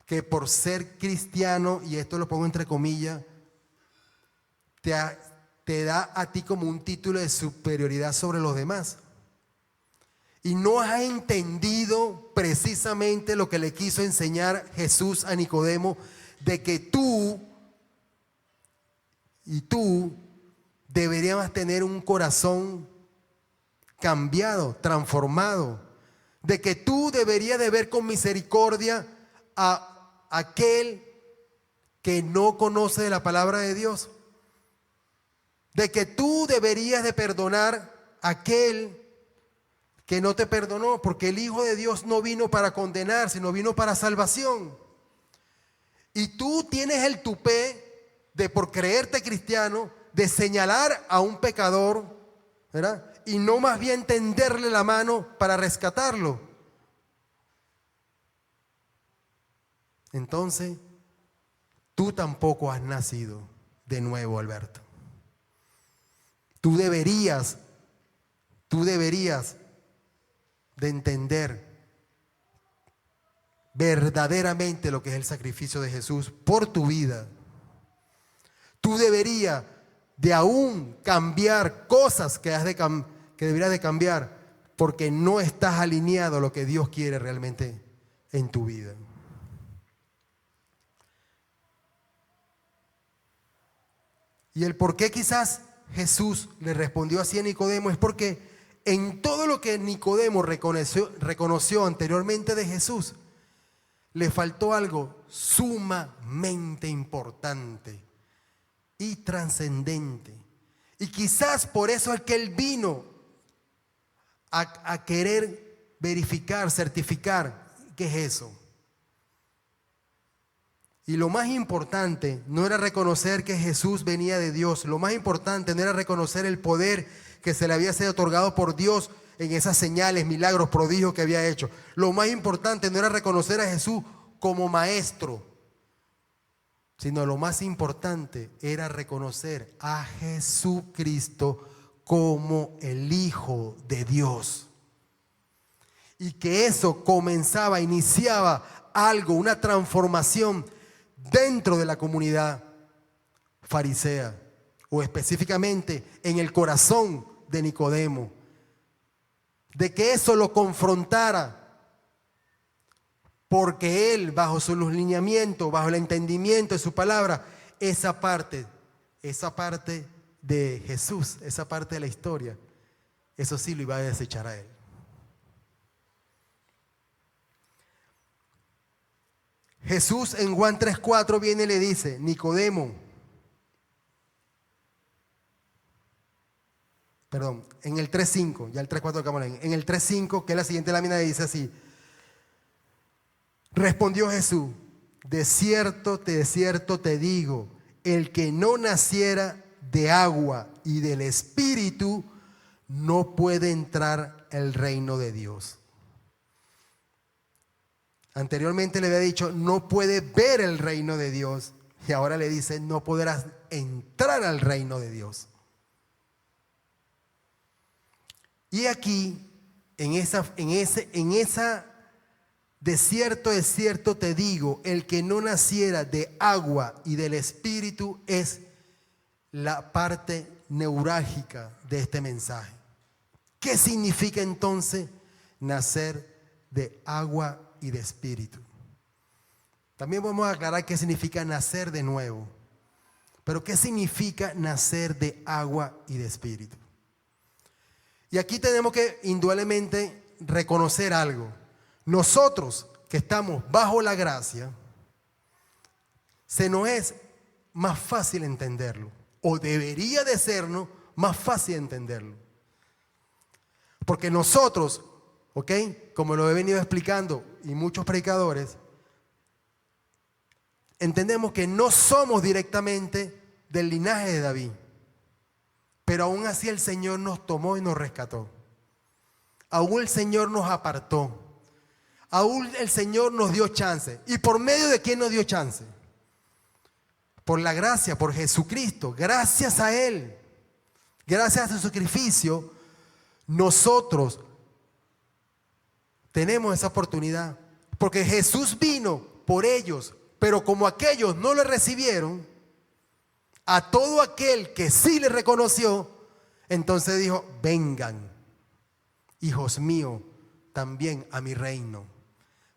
que por ser cristiano, y esto lo pongo entre comillas, te da a ti como un título de superioridad sobre los demás. Y no has entendido precisamente lo que le quiso enseñar Jesús a Nicodemo, de que tú deberías tener un corazón cambiado, transformado, de que tú deberías de ver con misericordia a aquel que no conoce de la palabra de Dios, de que tú deberías de perdonar a aquel que no te perdonó, porque el Hijo de Dios no vino para condenar, sino vino para salvación. Y tú tienes el tupé de, por creerte cristiano, de señalar a un pecador, ¿verdad?, y no más bien tenderle la mano para rescatarlo. Entonces, tú tampoco has nacido de nuevo, Alberto. Tú deberías de entender verdaderamente lo que es el sacrificio de Jesús por tu vida. Tú deberías de aún cambiar cosas que deberías de cambiar, porque no estás alineado a lo que Dios quiere realmente en tu vida. Y el por qué quizás Jesús le respondió así a Nicodemo? Es porque en todo lo que Nicodemo reconoció anteriormente de Jesús, le faltó algo sumamente importante y trascendente. Y quizás por eso es que él vino a querer verificar, certificar qué es eso. Y lo más importante no era reconocer que Jesús venía de Dios. Lo más importante no era reconocer el poder que se le había sido otorgado por Dios en esas señales, milagros, prodigios que había hecho. Lo más importante no era reconocer a Jesús como maestro, sino lo más importante era reconocer a Jesucristo como el Hijo de Dios. Y que eso comenzaba, iniciaba algo, una transformación dentro de la comunidad farisea, o específicamente en el corazón de Nicodemo, de que eso lo confrontara, porque él, bajo sus lineamientos, bajo el entendimiento de su palabra, esa parte de Jesús, esa parte de la historia, eso sí lo iba a desechar a él. Jesús en Juan 3:4 viene y le dice: Nicodemo, perdón, en el 3:5, ya el 3:4 acabamos en el 3:5, que es la siguiente lámina, dice así: respondió Jesús, de cierto te digo, el que no naciera de agua y del Espíritu no puede entrar al reino de Dios. Anteriormente le había dicho, no puede ver el reino de Dios. Y ahora le dice, no podrás entrar al reino de Dios. Y aquí, en esa de cierto te digo, el que no naciera de agua y del Espíritu, es la parte neurálgica de este mensaje. ¿Qué significa entonces nacer de agua y de Espíritu? También vamos a aclarar qué significa nacer de nuevo. Pero ¿qué significa nacer de agua y de Espíritu? Y aquí tenemos que indudablemente reconocer algo. Nosotros que estamos bajo la gracia, se nos es más fácil entenderlo, o debería de sernos más fácil entenderlo. Porque nosotros, ¿ok?, como lo he venido explicando y muchos predicadores, entendemos que no somos directamente del linaje de David, pero aún así el Señor nos tomó y nos rescató. Aún el Señor nos apartó. Aún el Señor nos dio chance. ¿Y por medio de quién nos dio chance? Por la gracia, por Jesucristo. Gracias a Él, gracias a su sacrificio, nosotros tenemos esa oportunidad. Porque Jesús vino por ellos, pero como aquellos no le recibieron, a todo aquel que sí le reconoció, entonces dijo, vengan, hijos míos, también a mi reino.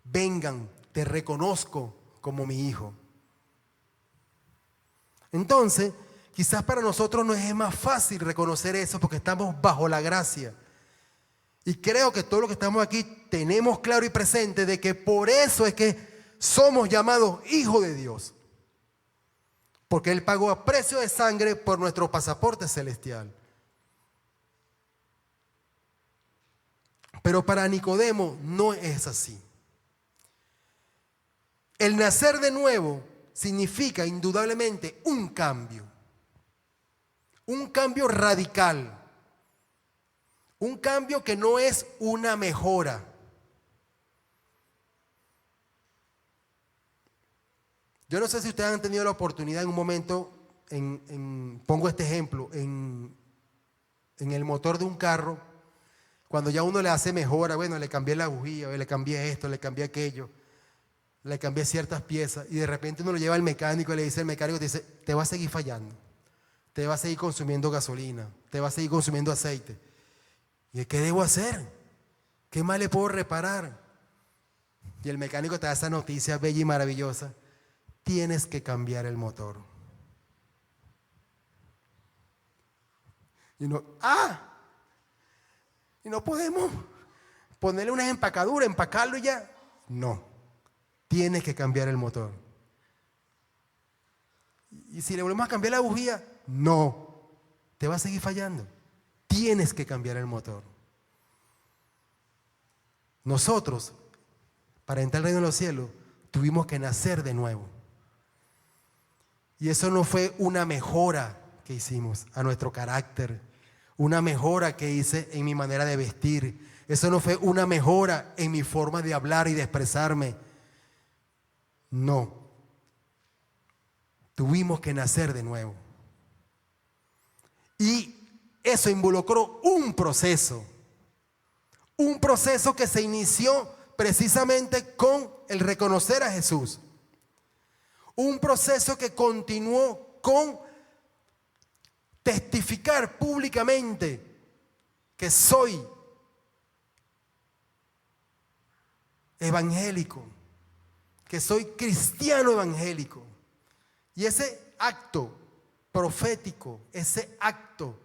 Vengan, te reconozco como mi hijo. Entonces, quizás para nosotros nos es más fácil reconocer eso porque estamos bajo la gracia. Y creo que todos los que estamos aquí tenemos claro y presente de que por eso es que somos llamados hijos de Dios. Porque Él pagó a precio de sangre por nuestro pasaporte celestial. Pero para Nicodemo no es así. El nacer de nuevo significa indudablemente un cambio radical, un cambio que no es una mejora. Yo no sé si ustedes han tenido la oportunidad en un momento, pongo este ejemplo, en el motor de un carro, cuando ya uno le hace mejora, bueno, le cambié la bujía, le cambié esto, le cambié aquello, le cambié ciertas piezas, y de repente uno lo lleva al mecánico y le dice, el mecánico te dice, te va a seguir fallando, te va a seguir consumiendo gasolina, te va a seguir consumiendo aceite. ¿Y qué debo hacer? ¿Qué más le puedo reparar? Y el mecánico te da esa noticia bella y maravillosa. Tienes que cambiar el motor. Y no podemos ponerle unas empacaduras, empacarlo y ya. No, tienes que cambiar el motor. Y si le volvemos a cambiar la bujía, no, te va a seguir fallando. Tienes que cambiar el motor. Nosotros, para entrar al reino de los cielos, tuvimos que nacer de nuevo. Y eso no fue una mejora que hicimos a nuestro carácter, una mejora que hice en mi manera de vestir. Eso no fue una mejora en mi forma de hablar y de expresarme. No. Tuvimos que nacer de nuevo. Y eso involucró un proceso que se inició precisamente con el reconocer a Jesús. Un proceso que continuó con testificar públicamente que soy evangélico, que soy cristiano evangélico. Y ese acto profético, ese acto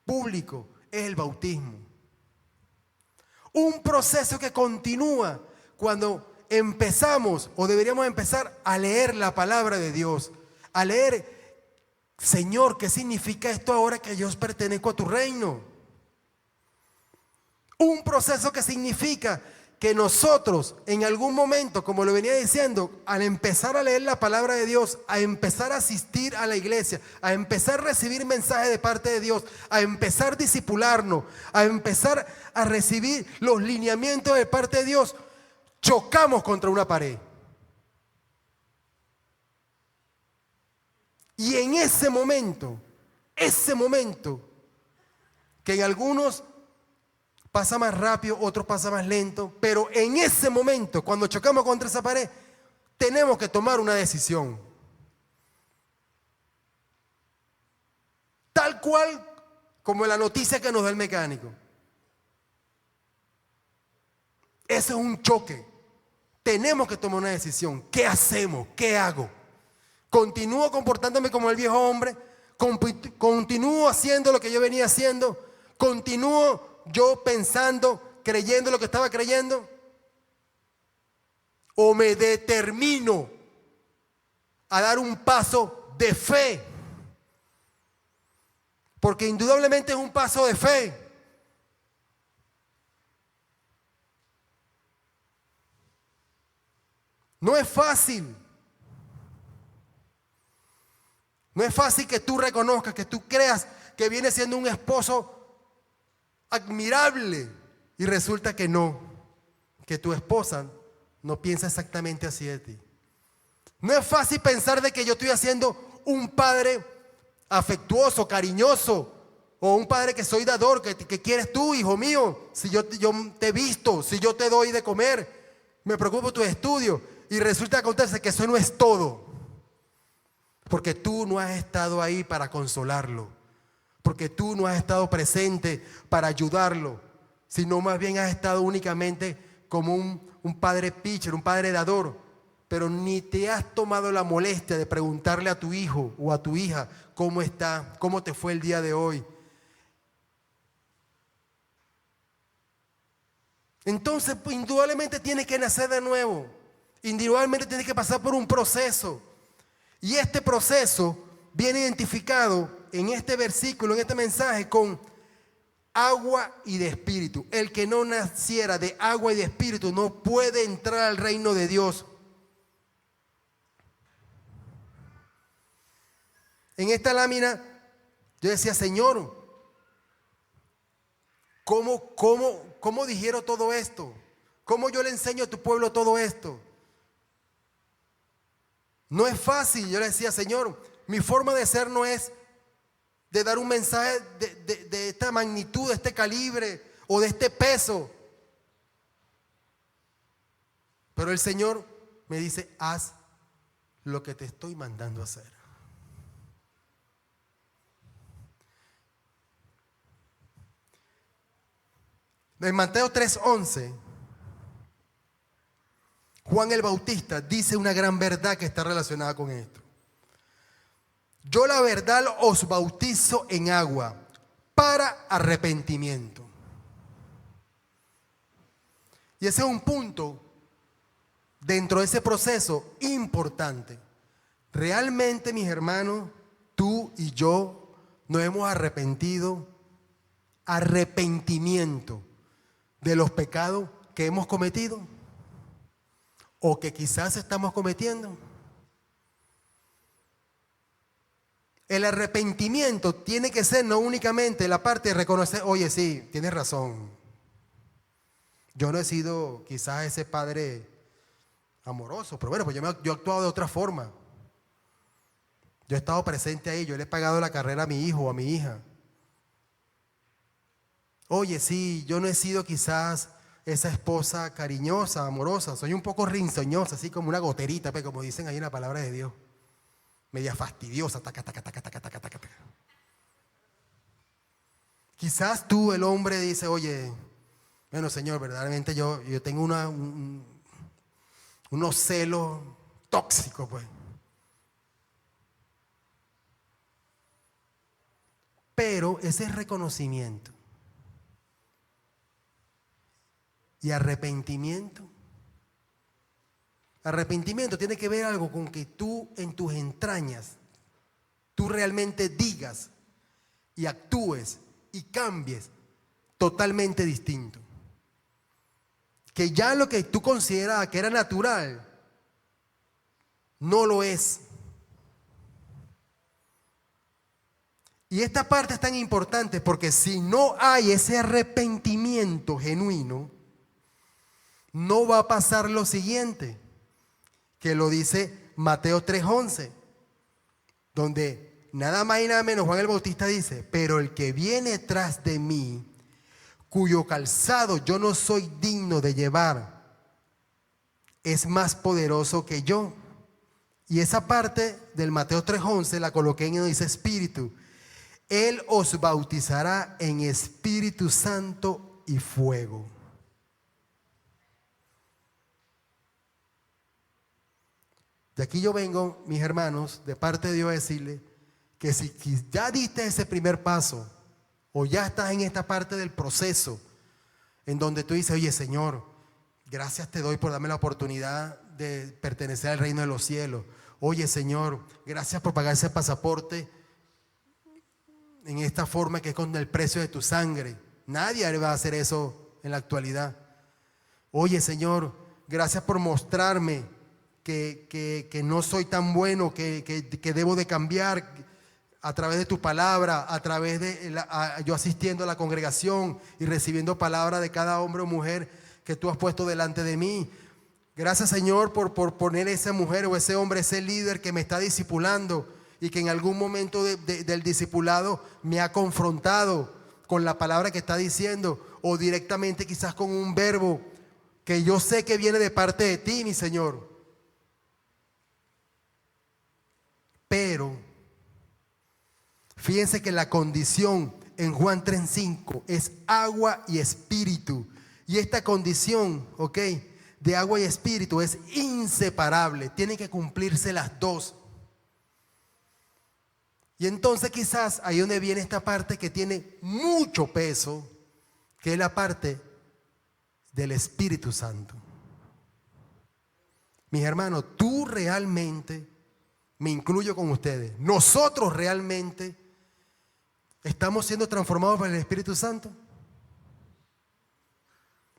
público es el bautismo. Un proceso que continúa cuando empezamos o deberíamos empezar a leer la palabra de Dios, a leer, Señor, ¿qué significa esto ahora que yo pertenezco a tu reino? Un proceso que significa que nosotros en algún momento, como lo venía diciendo, al empezar a leer la palabra de Dios, a empezar a asistir a la iglesia, a empezar a recibir mensajes de parte de Dios, a empezar a discipularnos, a empezar a recibir los lineamientos de parte de Dios, chocamos contra una pared. Y en ese momento, que en algunos pasa más rápido, otros pasa más lento, pero en ese momento, cuando chocamos contra esa pared, tenemos que tomar una decisión. Tal cual como la noticia que nos da el mecánico. Eso es un choque. Tenemos que tomar una decisión. ¿Qué hacemos? ¿Qué hago? ¿Continúo comportándome como el viejo hombre? ¿Continúo haciendo lo que yo venía haciendo? ¿Continúo yo pensando, creyendo lo que estaba creyendo? ¿O me determino a dar un paso de fe? Porque indudablemente es un paso de fe. No es fácil. No es fácil que tú reconozcas, que tú creas que vienes siendo un esposo admirable y resulta que no, que tu esposa no piensa exactamente así de ti. No es fácil pensar de que yo estoy haciendo un padre afectuoso, cariñoso, o un padre que soy dador, que quieres tú, hijo mío, si yo te he visto, si yo te doy de comer, me preocupo por tus estudios, y resulta acontece que eso no es todo. Porque tú no has estado ahí para consolarlo. Porque tú no has estado presente para ayudarlo. Sino más bien has estado únicamente como un padre pitcher, un padre dador. Pero ni te has tomado la molestia de preguntarle a tu hijo o a tu hija cómo está, cómo te fue el día de hoy. Entonces, pues, indudablemente tienes que nacer de nuevo. Individualmente tienes que pasar por un proceso. Y este proceso viene identificado en este versículo, en este mensaje, con agua y de espíritu. El que no naciera de agua y de espíritu no puede entrar al reino de Dios. En esta lámina yo decía, Señor, ¿cómo digiero todo esto? ¿Cómo yo le enseño a tu pueblo todo esto? No es fácil. Yo le decía, Señor, mi forma de ser no es de dar un mensaje de esta magnitud, de este calibre o de este peso. Pero el Señor me dice, haz lo que te estoy mandando a hacer. En Mateo 3:11, Juan el Bautista dice una gran verdad que está relacionada con esto. Yo la verdad os bautizo en agua, para arrepentimiento. Y ese es un punto dentro de ese proceso importante. Realmente, mis hermanos, tú y yo nos hemos arrepentido. Arrepentimiento de los pecados que hemos cometido o que quizás estamos cometiendo. El arrepentimiento tiene que ser no únicamente la parte de reconocer, oye, sí, tienes razón. Yo no he sido quizás ese padre amoroso, pero bueno, pues yo he actuado de otra forma. Yo he estado presente ahí, yo le he pagado la carrera a mi hijo o a mi hija. Oye, sí, yo no he sido quizás esa esposa cariñosa, amorosa, soy un poco rinzoñosa, así como una goterita, pues, como dicen ahí en la palabra de Dios. Media fastidiosa, taca, taca, taca, taca, taca, taca, taca. Quizás tú, el hombre, dice, oye, bueno, Señor, verdaderamente yo tengo unos celos tóxicos, pues. Pero ese es reconocimiento. Y arrepentimiento. Arrepentimiento tiene que ver algo con que tú en tus entrañas, tú realmente digas y actúes y cambies totalmente distinto. Que ya lo que tú considerabas que era natural, no lo es. Y esta parte es tan importante porque si no hay ese arrepentimiento genuino, no va a pasar lo siguiente, que lo dice Mateo 3:11, donde nada más y nada menos Juan el Bautista dice, pero el que viene tras de mí, cuyo calzado yo no soy digno de llevar, es más poderoso que yo. Y esa parte del Mateo 3:11 la coloqué en ese espíritu. Él os bautizará en Espíritu Santo y fuego. De aquí yo vengo, mis hermanos, de parte de Dios a decirle que si ya diste ese primer paso o ya estás en esta parte del proceso en donde tú dices, oye Señor, gracias te doy por darme la oportunidad de pertenecer al reino de los cielos. Oye Señor, gracias por pagar ese pasaporte en esta forma que es con el precio de tu sangre. Nadie va a hacer eso en la actualidad. Oye Señor, gracias por mostrarme que no soy tan bueno, que debo de cambiar a través de tu palabra, a través de yo asistiendo a la congregación y recibiendo palabra de cada hombre o mujer que tú has puesto delante de mí. Gracias Señor por poner esa mujer o ese hombre, ese líder que me está discipulando y que en algún momento del discipulado me ha confrontado con la palabra que está diciendo o directamente quizás con un verbo que yo sé que viene de parte de ti, mi Señor. Pero fíjense que la condición en Juan 3:5 es agua y espíritu. Y esta condición, ¿ok?, de agua y espíritu es inseparable. Tienen que cumplirse las dos. Y entonces quizás ahí donde viene esta parte que tiene mucho peso, que es la parte del Espíritu Santo. Mis hermanos, tú realmente, me incluyo con ustedes, nosotros realmente estamos siendo transformados por el Espíritu Santo.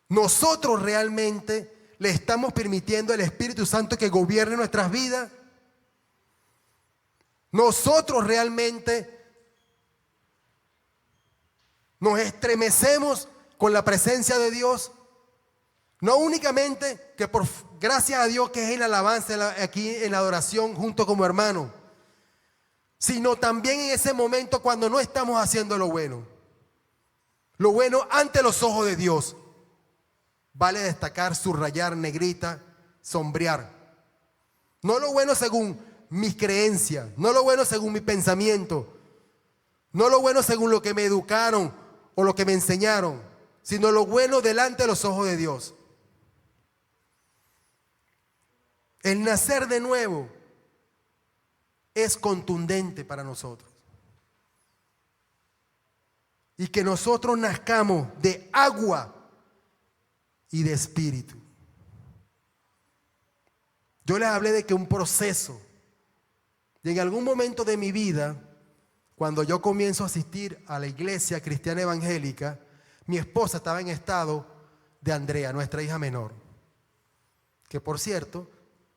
Nosotros realmente le estamos permitiendo al Espíritu Santo que gobierne nuestras vidas. Nosotros realmente nos estremecemos con la presencia de Dios. No únicamente que por gracias a Dios que es en la alabanza, aquí en la adoración junto como hermano, sino también en ese momento cuando no estamos haciendo lo bueno ante los ojos de Dios. Vale destacar, subrayar, negrita, sombrear. No lo bueno según mis creencias, no lo bueno según mi pensamiento, no lo bueno según lo que me educaron o lo que me enseñaron, sino lo bueno delante de los ojos de Dios. El nacer de nuevo es contundente para nosotros. y que nosotros nazcamos de agua y de espíritu. Yo les hablé de que un proceso, y en algún momento de mi vida, cuando yo comienzo a asistir a la iglesia cristiana evangélica, mi esposa estaba en estado de Andrea, nuestra hija menor, que por cierto,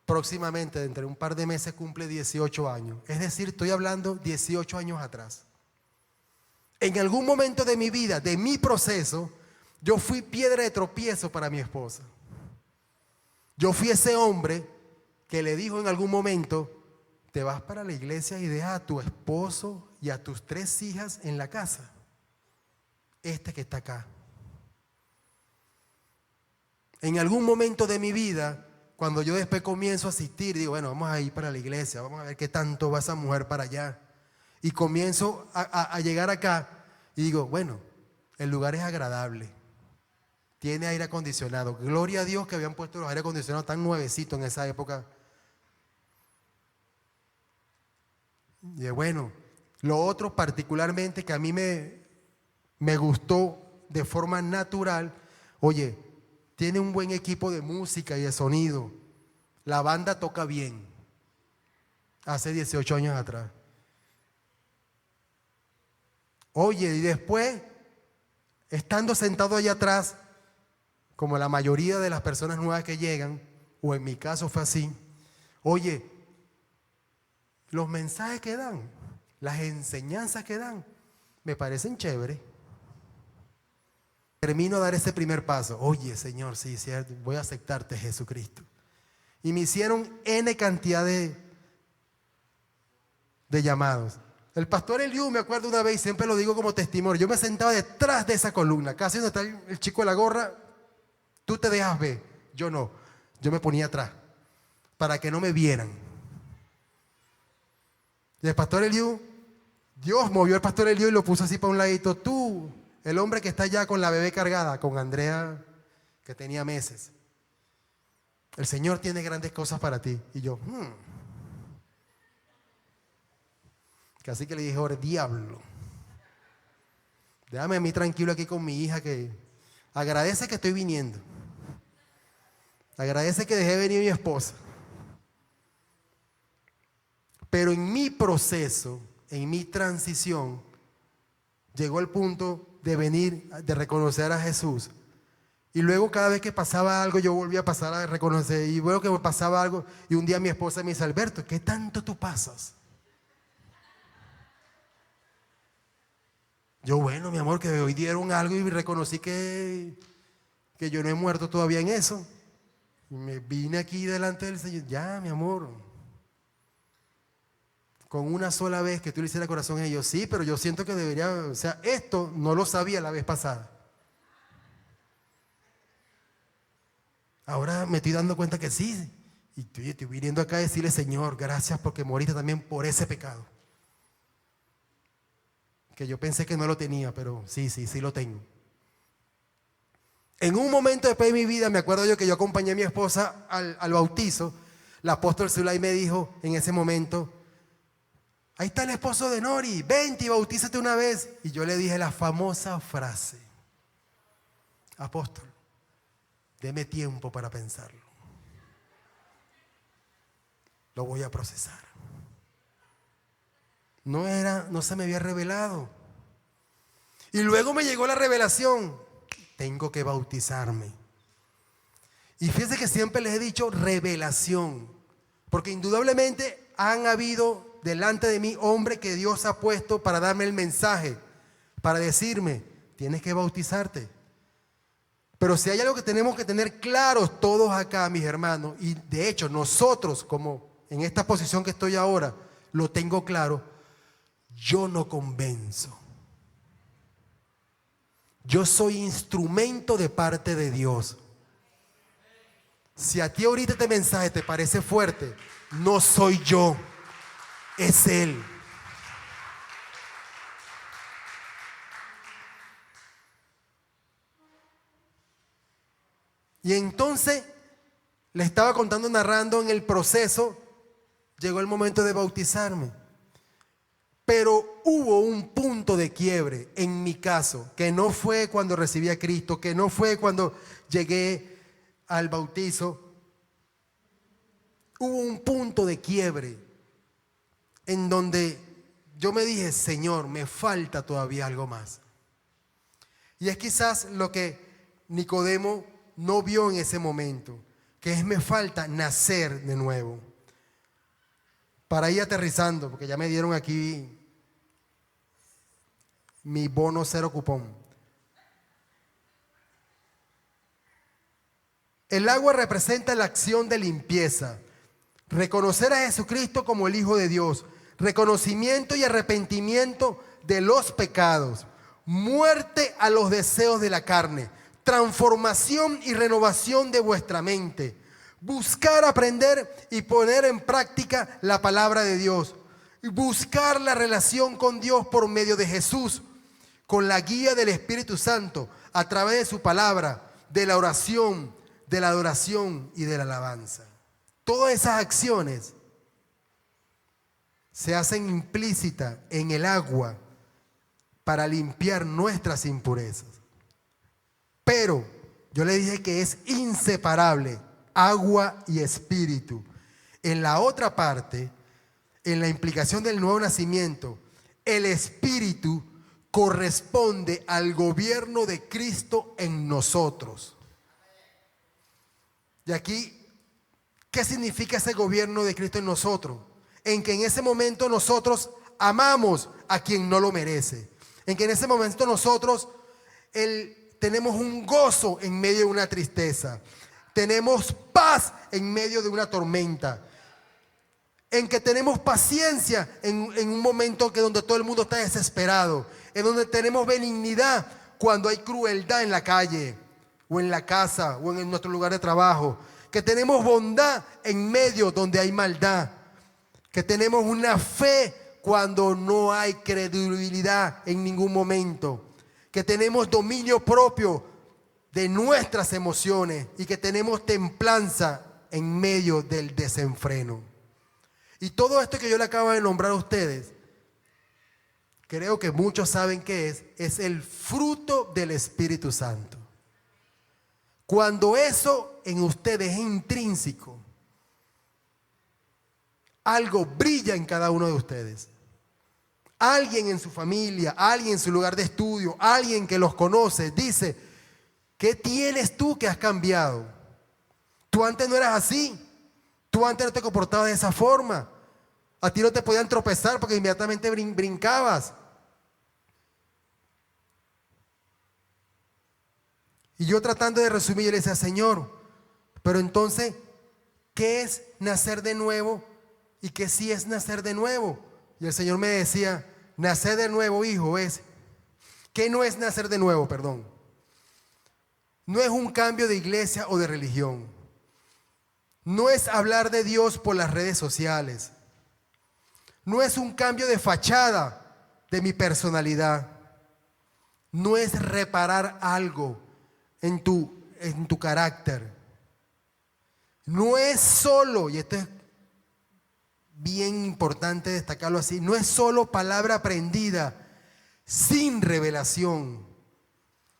próximamente, dentro de un par de meses, cumple 18 años. Es decir, estoy hablando 18 años atrás. En algún momento de mi vida, de mi proceso, yo fui piedra de tropiezo para mi esposa. Yo fui ese hombre que le dijo en algún momento: te vas para la iglesia y dejas a tu esposo y a tus 3 hijas en la casa. Este que está acá. En algún momento de mi vida, cuando yo después comienzo a asistir, digo, bueno, vamos a ir para la iglesia, vamos a ver qué tanto va esa mujer para allá. Y comienzo a llegar acá y digo, bueno, el lugar es agradable. Tiene aire acondicionado. Gloria a Dios que habían puesto los aire acondicionados tan nuevecitos en esa época. Y bueno, lo otro particularmente que a mí me gustó de forma natural, oye, tiene un buen equipo de música y de sonido. La banda toca bien. Hace 18 años atrás. Oye, y después, estando sentado allá atrás, como la mayoría de las personas nuevas que llegan, o en mi caso fue así, oye, los mensajes que dan, las enseñanzas que dan, me parecen chéveres. Termino de dar ese primer paso. Oye, Señor, sí, cierto, voy a aceptarte, Jesucristo. Y me hicieron N cantidad de llamados. El pastor Eliú, me acuerdo una vez, y siempre lo digo como testimonio, yo me sentaba detrás de esa columna, casi donde está el chico de la gorra. Tú te dejas ver, yo no. Yo me ponía atrás, para que no me vieran. Y el pastor Eliú, Dios movió al pastor Eliú y lo puso así para un ladito. Tú, el hombre que está allá con la bebé cargada, con Andrea, que tenía meses. El Señor tiene grandes cosas para ti. Y yo, Casi que le dije, ahora, diablo, déjame a mí tranquilo aquí con mi hija, que agradece que estoy viniendo. Agradece que dejé venir a mi esposa. Pero en mi proceso, en mi transición, llegó el punto de venir, de reconocer a Jesús. Y luego cada vez que pasaba algo, yo volvía a pasar a reconocer. Y luego que pasaba algo, y un día mi esposa me dice, Alberto, ¿qué tanto tú pasas? Yo, bueno, mi amor, que hoy dieron algo y reconocí que yo no he muerto todavía en eso. Y me vine aquí delante del Señor. Ya, mi amor. Con una sola vez que tú le hicieras corazón a ellos. Sí, pero yo siento que debería, o sea, esto no lo sabía la vez pasada. Ahora me estoy dando cuenta que sí. Y estoy viniendo acá a decirle, Señor, gracias porque moriste también por ese pecado. Que yo pensé que no lo tenía, pero sí lo tengo. En un momento después de mi vida, me acuerdo yo que yo acompañé a mi esposa al bautizo. El apóstol Zulay me dijo en ese momento, ahí está el esposo de Nori, vente y bautízate una vez. Y yo le dije la famosa frase, apóstol, deme tiempo para pensarlo. Lo voy a procesar. No se me había revelado. Y luego me llegó la revelación. Tengo que bautizarme. Y fíjense que siempre les he dicho revelación. Porque indudablemente han habido delante de mí hombres que Dios ha puesto para darme el mensaje. Para decirme, tienes que bautizarte. Pero si hay algo que tenemos que tener claros todos acá, mis hermanos. Y de hecho nosotros, como en esta posición que estoy ahora, lo tengo claro. Yo no convenzo. Yo soy instrumento de parte de Dios. Si a ti ahorita este mensaje te parece fuerte, no soy yo, es Él. Y entonces le estaba contando, narrando en el proceso, llegó el momento de bautizarme. Pero hubo un punto de de quiebre, en mi caso, que no fue cuando recibí a Cristo, que no fue cuando llegué al bautizo, hubo un punto de quiebre en donde yo me dije, Señor, me falta todavía algo más. Y es quizás lo que Nicodemo no vio en ese momento, que es me falta nacer de nuevo. Para ir aterrizando, porque ya me dieron aquí mi bono 0 cupón. El agua representa la acción de limpieza, reconocer a Jesucristo como el Hijo de Dios, reconocimiento y arrepentimiento de los pecados, muerte a los deseos de la carne, transformación y renovación de vuestra mente, buscar aprender y poner en práctica la palabra de Dios, y buscar la relación con Dios por medio de Jesús, con la guía del Espíritu Santo, a través de su palabra, de la oración, de la adoración y de la alabanza. Todas esas acciones se hacen implícitas en el agua para limpiar nuestras impurezas. Pero yo le dije que es inseparable agua y espíritu. En la otra parte, en la implicación del nuevo nacimiento, el espíritu corresponde al gobierno de Cristo en nosotros. Y aquí, ¿qué significa ese gobierno de Cristo en nosotros? En que en ese momento nosotros amamos a quien no lo merece. En que en ese momento nosotros tenemos un gozo en medio de una tristeza. Tenemos paz en medio de una tormenta. En que tenemos paciencia en un momento donde todo el mundo está desesperado. En donde tenemos benignidad cuando hay crueldad en la calle, o en la casa, o en nuestro lugar de trabajo. Que tenemos bondad en medio donde hay maldad. Que tenemos una fe cuando no hay credibilidad en ningún momento. Que tenemos dominio propio de nuestras emociones y que tenemos templanza en medio del desenfreno. Y todo esto que yo le acabo de nombrar a ustedes, creo que muchos saben qué es el fruto del Espíritu Santo. Cuando eso en ustedes es intrínseco, algo brilla en cada uno de ustedes. Alguien en su familia, alguien en su lugar de estudio, alguien que los conoce, dice, ¿qué tienes tú que has cambiado? Tú antes no eras así. Tú antes no te comportabas de esa forma. A ti no te podían tropezar porque inmediatamente brincabas. Y yo tratando de resumir, yo le decía, Señor, pero entonces, ¿qué es nacer de nuevo? ¿Y qué sí es nacer de nuevo? Y el Señor me decía, nacer de nuevo, hijo, es... ¿Qué no es nacer de nuevo? Perdón. No es un cambio de iglesia o de religión. No es hablar de Dios por las redes sociales. No es un cambio de fachada de mi personalidad. No es reparar algo en tu carácter. No es solo, y esto es bien importante destacarlo así, no es solo palabra aprendida sin revelación.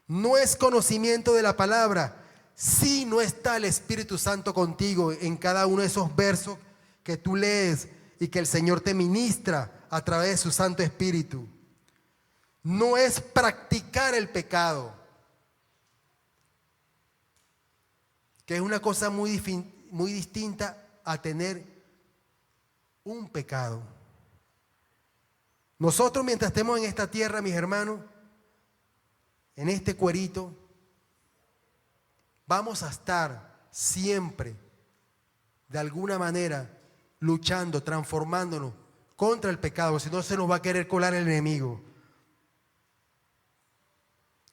No es conocimiento de la palabra si no está el Espíritu Santo contigo en cada uno de esos versos que tú lees y que el Señor te ministra a través de su Santo Espíritu. No es practicar el pecado, que es una cosa muy distinta a tener un pecado. Nosotros mientras estemos en esta tierra, mis hermanos, en este cuerito, vamos a estar siempre, de alguna manera, luchando, transformándonos contra el pecado, si no se nos va a querer colar el enemigo.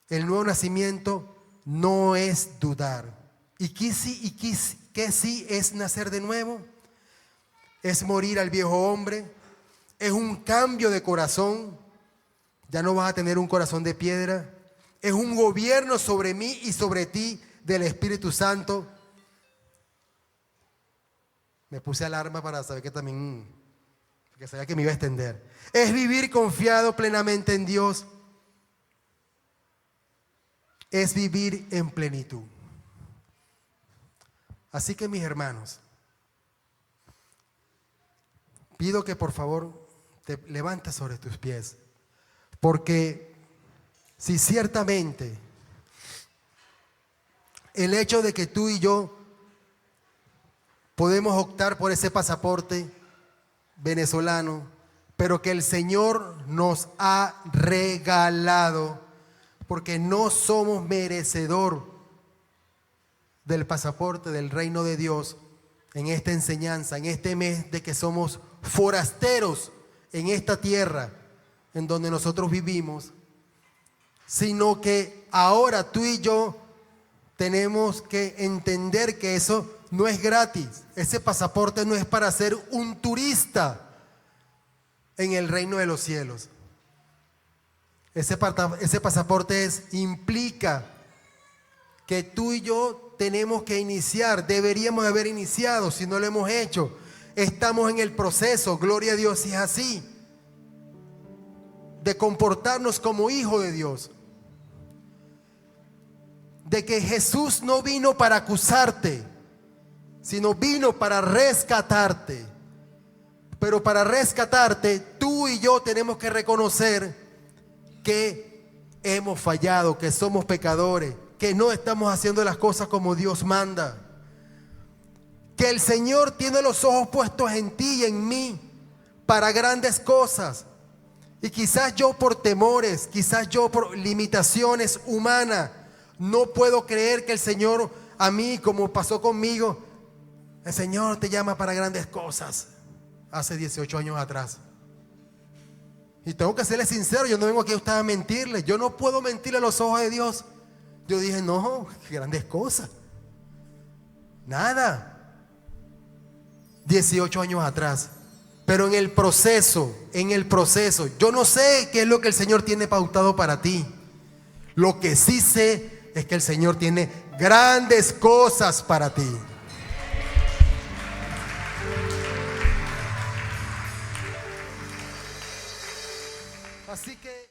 El nuevo nacimiento no es dudar. ¿Y qué sí es nacer de nuevo? Es morir al viejo hombre, es un cambio de corazón, ya no vas a tener un corazón de piedra, es un gobierno sobre mí y sobre ti del Espíritu Santo. Me puse alarma para saber que también porque sabía que me iba a extender. Es vivir confiado plenamente en Dios. Es vivir en plenitud. Así que, mis hermanos, pido que por favor te levantes sobre tus pies, porque si ciertamente el hecho de que tú y yo podemos optar por ese pasaporte venezolano, pero que el Señor nos ha regalado, porque no somos merecedor del pasaporte del reino de Dios, en esta enseñanza, en este mes de que somos forasteros en esta tierra en donde nosotros vivimos, sino que ahora tú y yo tenemos que entender que eso no es gratis. Ese pasaporte no es para ser un turista en el reino de los cielos. Ese pasaporte implica que tú y yo tenemos que iniciar, deberíamos haber iniciado, si no lo hemos hecho. Estamos en el proceso, gloria a Dios si es así, de comportarnos como hijos de Dios. De que Jesús no vino para acusarte, sino vino para rescatarte. Pero para rescatarte, tú y yo tenemos que reconocer que hemos fallado, que somos pecadores, que no estamos haciendo las cosas como Dios manda. Que el Señor tiene los ojos puestos en ti y en mí para grandes cosas. Y quizás yo por temores, quizás yo por limitaciones humanas, no puedo creer que el Señor a mí, como pasó conmigo, el Señor te llama para grandes cosas hace 18 años atrás. Y tengo que serle sincero, yo no vengo aquí a usted a mentirle. Yo no puedo mentirle a los ojos de Dios. Yo dije, no, qué grandes cosas. Nada. 18 años atrás. Pero en el proceso, yo no sé qué es lo que el Señor tiene pautado para ti. Lo que sí sé es que el Señor tiene grandes cosas para ti. Así que